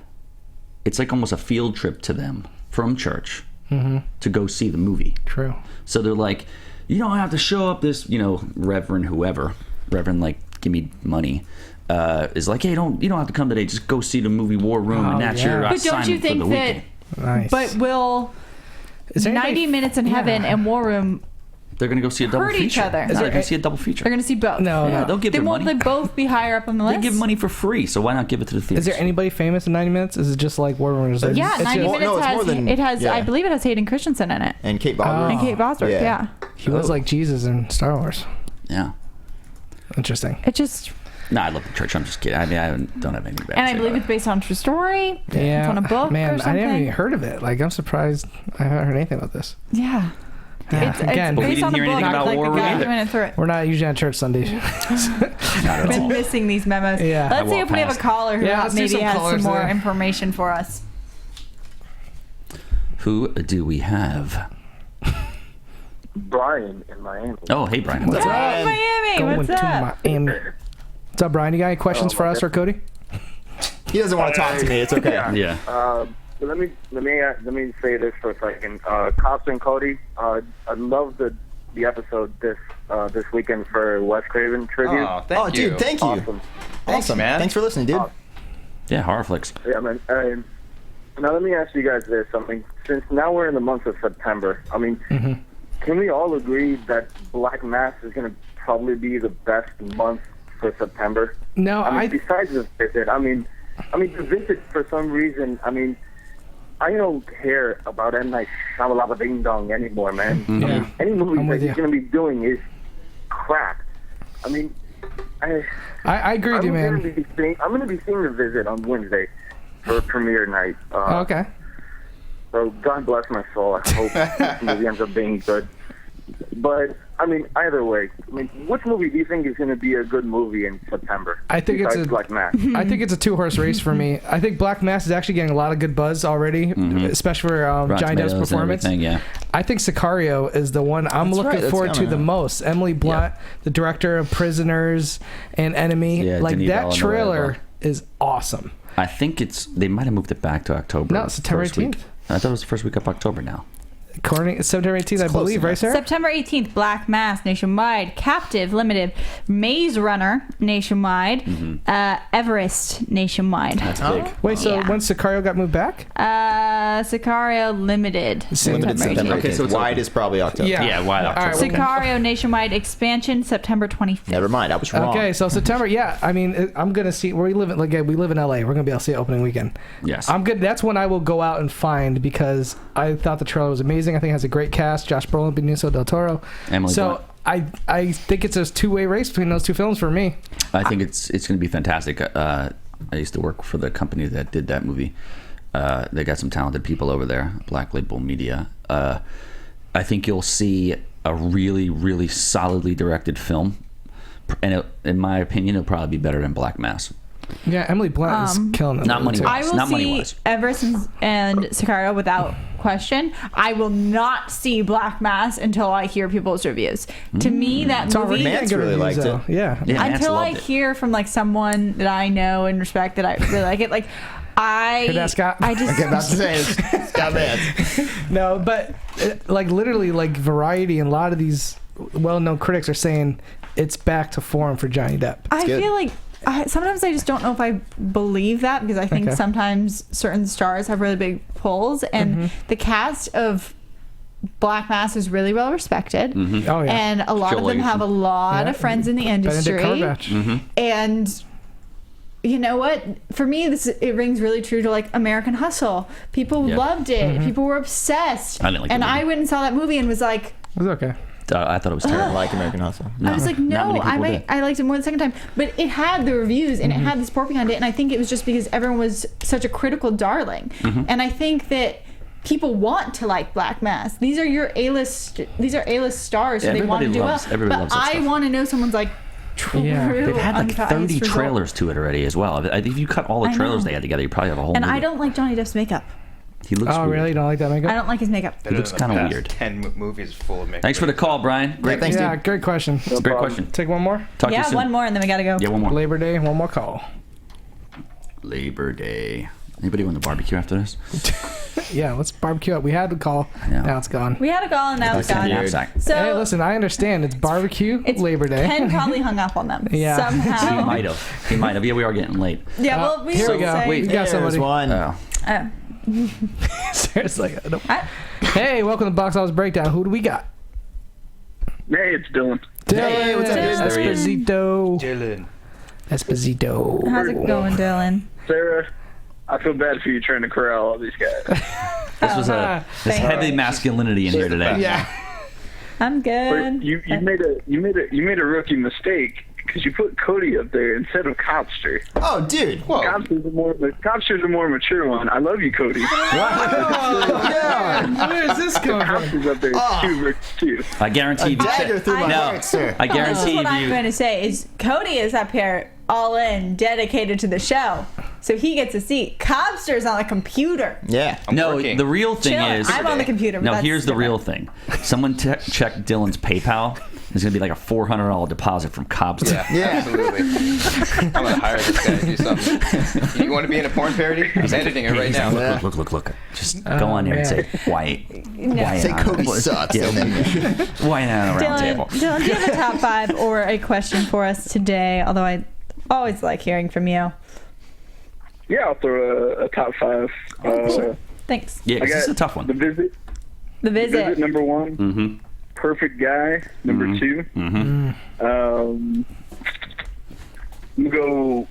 S4: it's like almost a field trip to them from church to go see the movie.
S3: True.
S4: So they're like, you don't have to show up this, Reverend whoever, Reverend give me money, is like, hey, you don't have to come today. Just go see the movie War Room,
S3: Oh,
S4: and that's
S3: yeah.
S4: your
S2: But
S4: assignment
S2: don't you think
S4: for the
S2: that?
S4: weekend.
S3: Nice.
S2: But will
S3: Is there
S2: 90
S3: anybody-
S2: Minutes in Heaven
S3: Yeah.
S2: and War Room?
S4: They're gonna go see a double
S2: Hurt
S4: feature.
S2: each other.
S4: No,
S2: Is
S4: they're
S3: there
S4: gonna
S3: a-
S4: see a double feature.
S2: They're going to see both.
S3: No,
S4: Yeah,
S3: no.
S4: they'll give
S2: Then
S4: their
S2: won't
S4: money.
S2: they both be higher up on the
S4: They
S2: list?
S4: give money for free, so why not give it to the theaters?
S3: Is there anybody famous in 90 Minutes? Is it just like War Room?
S2: Yeah, 90
S5: just-
S2: Minutes
S5: no, it's
S2: has.
S5: more than-
S2: It has.
S5: yeah.
S2: I believe it has Hayden Christensen in it
S5: And Kate Bosworth.
S2: and Kate Bosworth. Yeah.
S3: He was like Jesus in Star Wars.
S4: Yeah.
S3: Interesting.
S2: It just.
S4: No, I love the church. I'm just kidding. I mean, I don't have anything bad
S2: And
S4: to
S2: I
S4: say
S2: believe
S4: about
S2: it's based on a true story.
S3: Yeah.
S2: It's on a book
S3: Man,
S2: or
S3: I
S2: something.
S3: haven't even heard of it. Like, I'm surprised I haven't heard anything about this.
S2: Yeah.
S3: Yeah.
S2: It's
S3: Again,
S4: But we
S2: based
S4: didn't
S2: on a
S4: hear
S2: book.
S4: anything about
S2: like
S4: War
S2: the
S4: Room
S2: guy
S4: either.
S2: who went through it.
S3: we're not usually on church Sundays.
S4: Not at
S2: Been
S4: all.
S2: missing these memos.
S3: Yeah. I
S2: Let's see
S4: walk
S2: if we have a
S4: past.
S2: caller who
S3: Yeah, let's do
S2: maybe
S3: some
S2: has some
S3: callers
S2: more
S3: there.
S2: information for us.
S4: Who do we have?
S6: Brian in Miami.
S4: Oh, hey, Brian.
S3: What's up?
S2: Hey, Miami,
S3: Going
S2: what's
S3: to
S2: up?
S3: Miami. What's up, Brian? You got any questions for us or Cody?
S5: He doesn't want to talk to me. It's okay.
S4: Yeah.
S6: But let me say this for a second. Costa and Cody, I love the episode this weekend for Wes Craven tribute.
S8: Oh, thank you.
S5: Dude, thank you.
S6: Awesome.
S5: Awesome,
S8: man.
S5: Thanks for listening, dude.
S4: Yeah, horror flicks.
S6: Yeah, man. Now let me ask you guys this. I mean, since now we're in the month of September, I mean, can we all agree that Black Mass is going to probably be the best month for September?
S3: No,
S6: I mean, besides The Visit, I mean, The Visit, for some reason, I mean, I don't care about M. Night Shyamalan Ding Dong anymore, man. I mean, any movie
S3: I'm
S6: that
S3: with
S6: he's
S3: you.
S6: going to be doing is crap. I mean,
S3: I agree with you, man.
S6: I'm going to be seeing The Visit on Wednesday for premiere night.
S3: Okay.
S6: So God bless my soul. I hope this movie ends up being good. But I mean, either way, I mean, which movie do you think is going to be a good movie in September?
S3: I think it's
S6: besides
S3: a-
S6: Black Mass.
S3: I think it's a 2-horse race for me. I think Black Mass is actually getting a lot of good buzz already, especially for
S4: Rotten
S3: Johnny Depp's
S4: Tomatoes and
S3: performance.
S4: everything, yeah.
S3: I think Sicario is the one I'm
S5: That's
S3: looking
S5: right, that's
S3: forward to
S5: coming
S3: the
S5: out.
S3: most. Emily Blunt, the director of Prisoners and Enemy.
S4: Yeah,
S3: like
S4: Denis
S3: that
S4: Villeneuve.
S3: trailer is awesome.
S4: I think they might have moved it back to October.
S3: No, September
S4: first week.
S3: 18th.
S4: I thought it was the first week of October now.
S3: According September 18th, I
S5: close
S3: believe, right,
S5: enough.
S3: Sarah?
S2: September 18th, Black Mass nationwide, Captive Limited, Maze Runner nationwide, Everest nationwide.
S4: That's big.
S3: Wait, so
S2: Yeah.
S3: when Sicario got moved back?
S2: Sicario Limited.
S5: Limited September.
S2: 18th.
S4: Okay, so it's
S5: wide
S4: open.
S5: is probably October.
S4: Yeah, wide
S3: All
S4: October.
S3: right, well,
S2: Sicario nationwide expansion, September 25th.
S5: Never mind. I was wrong.
S3: okay, so September, yeah. I mean, I'm gonna see. We live in LA. We're gonna be able to see it opening weekend.
S4: Yes.
S3: I'm good. That's when I will go out and find because I thought the trailer was amazing. I think it has a great cast: Josh Brolin, Benicio del Toro.
S4: Emily
S3: So I think it's a two-way race between those two films for me.
S4: I think it's going to be fantastic. I used to work for the company that did that movie. They got some talented people over there, Black Label Media. I think you'll see a really, really solidly directed film. And in my opinion, it'll probably be better than Black Mass.
S3: Yeah, Emily Blunt is killing it.
S4: Not money
S3: too.
S4: wise.
S2: I will
S4: Not
S2: see
S4: money-wise.
S2: Everest and Sicario without question. I will not see Black Mass until I hear people's reviews. To me, that movie.
S5: Mance really liked it.
S3: Yeah.
S4: Mance
S2: Until I
S4: loved it.
S2: hear from like someone that I know and respect that I really like it, like
S3: Hear that, Scott?
S2: I just
S5: Okay, about to say it's Scott Vance.
S3: No, but like literally, like Variety and a lot of these well-known critics are saying it's back to form for Johnny Depp.
S2: I
S5: good.
S2: feel like sometimes I just don't know if I believe that, because I think
S3: Okay.
S2: sometimes certain stars have really big pulls, and the cast of Black Mass is really well respected.
S3: Oh yeah.
S2: And a lot
S4: Joel
S2: of them have a
S4: Edgerton.
S2: lot
S3: Yeah.
S2: of friends in the industry.
S3: Benedict Cumberbatch.
S2: And you know what? For me, it rings really true to like American Hustle. People
S4: Yeah.
S2: loved it. People were obsessed.
S4: I didn't like
S2: and
S4: the movie.
S2: I went and saw that movie and was like,
S3: It was okay.
S4: I thought it was
S5: I
S4: terrible.
S5: like American Hustle.
S2: I was like,
S4: not
S2: no,
S4: many people did.
S2: I liked it more the second time. But it had the reviews and it had the support behind it. And I think it was just because everyone was such a critical darling. And I think that people want to like Black Mass. These are your A-list. These are A-list stars, so they want to do well.
S4: Everybody loves
S2: But
S4: that
S2: I
S4: stuff.
S2: want to know someone's like true.
S3: Yeah.
S4: They've had like
S2: unbiased
S4: 30
S2: result.
S4: trailers to it already as well. If you cut all the
S2: I
S4: trailers
S2: know.
S4: they had together, you probably have a whole
S2: And
S4: movie.
S2: I don't like Johnny Depp's makeup.
S4: He looks
S3: Oh
S4: weird.
S3: really? You don't like that makeup?
S2: I don't like his makeup.
S4: He looks kind of weird.
S8: 10 movies full of makeup.
S4: Thanks for the call, Brian. Great,
S5: thanks,
S3: Yeah,
S5: dude.
S3: great question.
S4: It's a great question.
S3: Take one more.
S4: Talk to you
S2: Yeah,
S4: soon.
S2: one more and then we gotta go.
S4: Yeah, one more.
S3: Labor Day, one more call.
S4: Labor Day. Anybody want to barbecue after this?
S3: Yeah, let's barbecue up. We had the call.
S4: know.
S3: Now it's gone.
S2: We had a call and now it's
S4: It's a
S2: gone.
S4: knapsack.
S2: So
S3: Hey, listen, I understand. It's barbecue,
S2: it's
S3: Labor Day.
S2: Ken probably hung up on them
S3: Yeah.
S4: He
S2: somehow.
S4: might have. He might have. Yeah, we are getting late.
S2: Yeah, well, we
S3: Here we
S2: will
S3: go.
S2: say.
S3: We got
S5: There's
S3: somebody.
S5: one.
S4: Oh.
S3: Sarah's like, nope.
S2: I-
S3: Hey, welcome to Box Office Breakdown. Who do we got?
S6: Hey, it's Dylan.
S5: Hey, what's up,
S2: Dylan?
S5: dude?
S4: There he is.
S3: Esposito.
S8: Dylan.
S3: Esposito.
S2: How's it going, Dylan?
S6: Sarah, I feel bad for you trying to corral all these guys.
S4: This was
S3: Ah,
S4: there's
S2: thank
S4: heavy
S2: you.
S4: masculinity in here today.
S3: Yeah.
S2: I'm good.
S6: you made a rookie mistake because you put Cody up there instead of Copster.
S5: Oh, dude. Whoa.
S6: Copster's a more mature one. I love you, Cody.
S3: Where is this coming from?
S6: Copster's up there too.
S4: I guarantee you.
S5: Dagger through my
S4: No.
S5: heart, sir.
S4: I
S2: This is
S4: guarantee
S2: what I'm
S4: you.
S2: going to say is Cody is up here all in, dedicated to the show. So he gets a seat. Cobster's on the computer.
S5: Yeah.
S4: No,
S8: working.
S4: the real thing
S2: Chilling.
S4: is.
S2: I'm on the computer. But
S4: No,
S2: that's
S4: here's the real
S2: different.
S4: thing. Someone checked Dylan's PayPal. There's gonna be like a $400 deposit from Cobster.
S8: Yeah, absolutely. I'm gonna hire this guy to do something. You want to be in a porn parody? He's editing it right
S4: He's
S8: now.
S4: like, look. Just go on there and say white. White
S5: Say
S4: on-
S5: Cody sucks.
S4: Yeah,
S5: And then,
S4: white on the round table.
S2: Dylan, do you have a top 5 or a question for us today? Although I always like hearing from you.
S6: Yeah, I'll throw a top 5.
S2: Thanks.
S4: Yeah, 'cause
S6: I
S4: this is
S6: got
S4: a tough one.
S6: The Visit.
S2: The
S6: Visit
S2: visit.
S6: number 1.
S4: Mm-hmm.
S6: Perfect Guy number 2.
S4: Mm-hmm.
S6: I'm gonna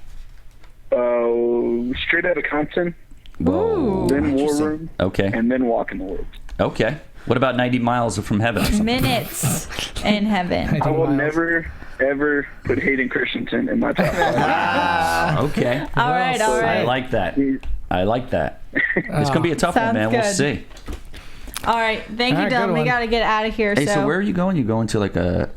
S6: go Straight Outta Compton,
S4: Whoa.
S6: then War Room,
S4: Okay.
S6: and then Walk in the Woods.
S4: Okay. What about 90 Miles from Heaven? Or something?
S2: Minutes in heaven.
S6: I will
S3: Miles.
S6: never, ever put Hayden Christensen in my top 5.
S4: Okay.
S2: All right.
S4: I like that. I like that. It's gonna be a tough one,
S2: Sounds
S4: man. We'll
S2: good.
S4: see.
S2: All right. Thank
S3: All
S2: you,
S3: right,
S2: Dylan.
S3: good
S2: We
S3: one.
S2: got to get out of here.
S4: Hey, so where are you going? You going to like a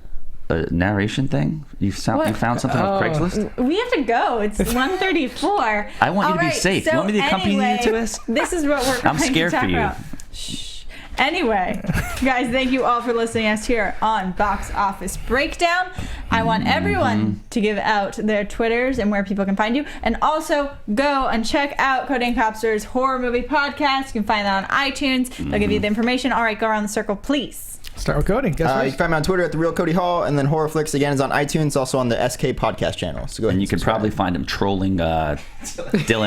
S4: narration thing? You
S2: What?
S4: found something on Craigslist?
S2: We have to go. It's 1:34.
S4: I want you
S2: All
S4: to be
S2: right,
S4: safe.
S2: So
S4: You want me to accompany you
S2: anyway,
S4: to this?
S2: This is what we're going
S4: I'm scared
S2: to talk
S4: for you.
S2: about. Shh. Anyway, guys, thank you all for listening to us here on Box Office Breakdown. I want everyone to give out their Twitters and where people can find you. And also go and check out Cody and Copster's horror movie podcast. You can find that on iTunes. They'll give you the information. All right, go around the circle, please.
S3: Start with coding. Guess
S5: you
S3: what?
S5: can find me on Twitter at @TheRealCodyHall, and then Horrorflix again is on iTunes, also on the SK podcast channel. So go ahead.
S4: And you can probably find him trolling Dylan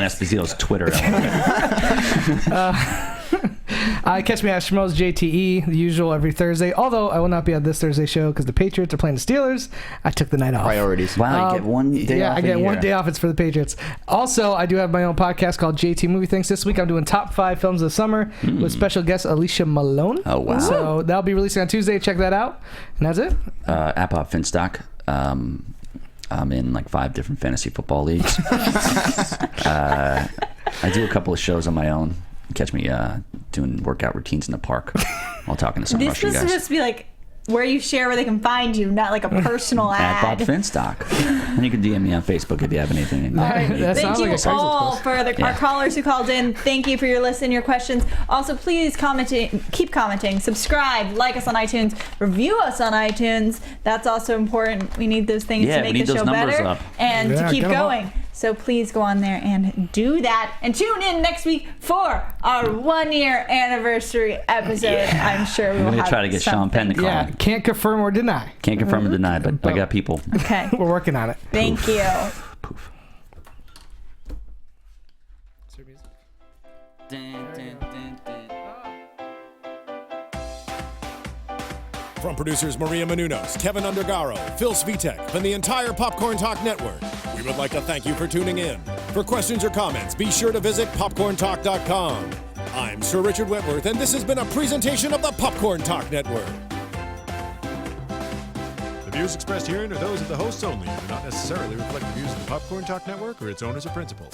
S4: Esposito's Twitter.
S3: Catch me at Schmoes JTE, the usual every Thursday. Although I will not be at this Thursday show because the Patriots are playing the Steelers. I took the night off.
S5: priorities.
S4: Wow, you get one day
S3: Yeah,
S4: off
S3: I get
S4: a
S3: one
S4: year.
S3: day off. It's for the Patriots. Also, I do have my own podcast called JT Movie Things. This week I'm doing top 5 films of the summer with special guest Alicia Malone.
S4: Oh, wow.
S3: So that'll be releasing on Tuesday. Check that out. And that's it.
S4: Apop Finstock. I'm in like 5 different fantasy football leagues. I do a couple of shows on my own. Catch me doing workout routines in the park while talking to some
S2: This
S4: Russian
S2: was
S4: guys.
S2: supposed to be like where you share where they can find you, not like a personal
S4: At Bob
S2: ad.
S4: Finstock. And you can DM me on Facebook if you have anything.
S2: All right.
S3: That
S2: Thank
S3: sounds
S2: you
S3: like a Craigslist
S2: all
S3: post.
S2: for our callers who called in. Thank you for your listen, your questions. Also, please keep commenting, subscribe, like us on iTunes, review us on iTunes. That's also important. We need those things
S4: Yeah,
S2: to
S4: we
S2: make
S4: need
S2: the
S4: those
S2: show
S4: numbers
S2: better
S4: up.
S2: and
S3: Yeah,
S2: to keep
S3: get 'em up.
S2: going. So please go on there and do that. And tune in next week for our 1-year anniversary episode. I'm sure we will
S4: I'm going
S2: have
S4: to try to get Sean Penn to call.
S3: Yeah, can't confirm or deny.
S4: Can't confirm or deny, but I got people.
S2: Okay.
S3: We're working on it.
S2: Thank you.
S4: Poof.
S1: From producers Maria Menounos, Kevin Undergaro, Phil Svitek, and the entire Popcorn Talk Network, we would like to thank you for tuning in. For questions or comments, be sure to visit popcorntalk.com. I'm Sir Richard Wentworth, and this has been a presentation of the Popcorn Talk Network. The views expressed herein are those of the hosts only and do not necessarily reflect the views of the Popcorn Talk Network or its owners or principals.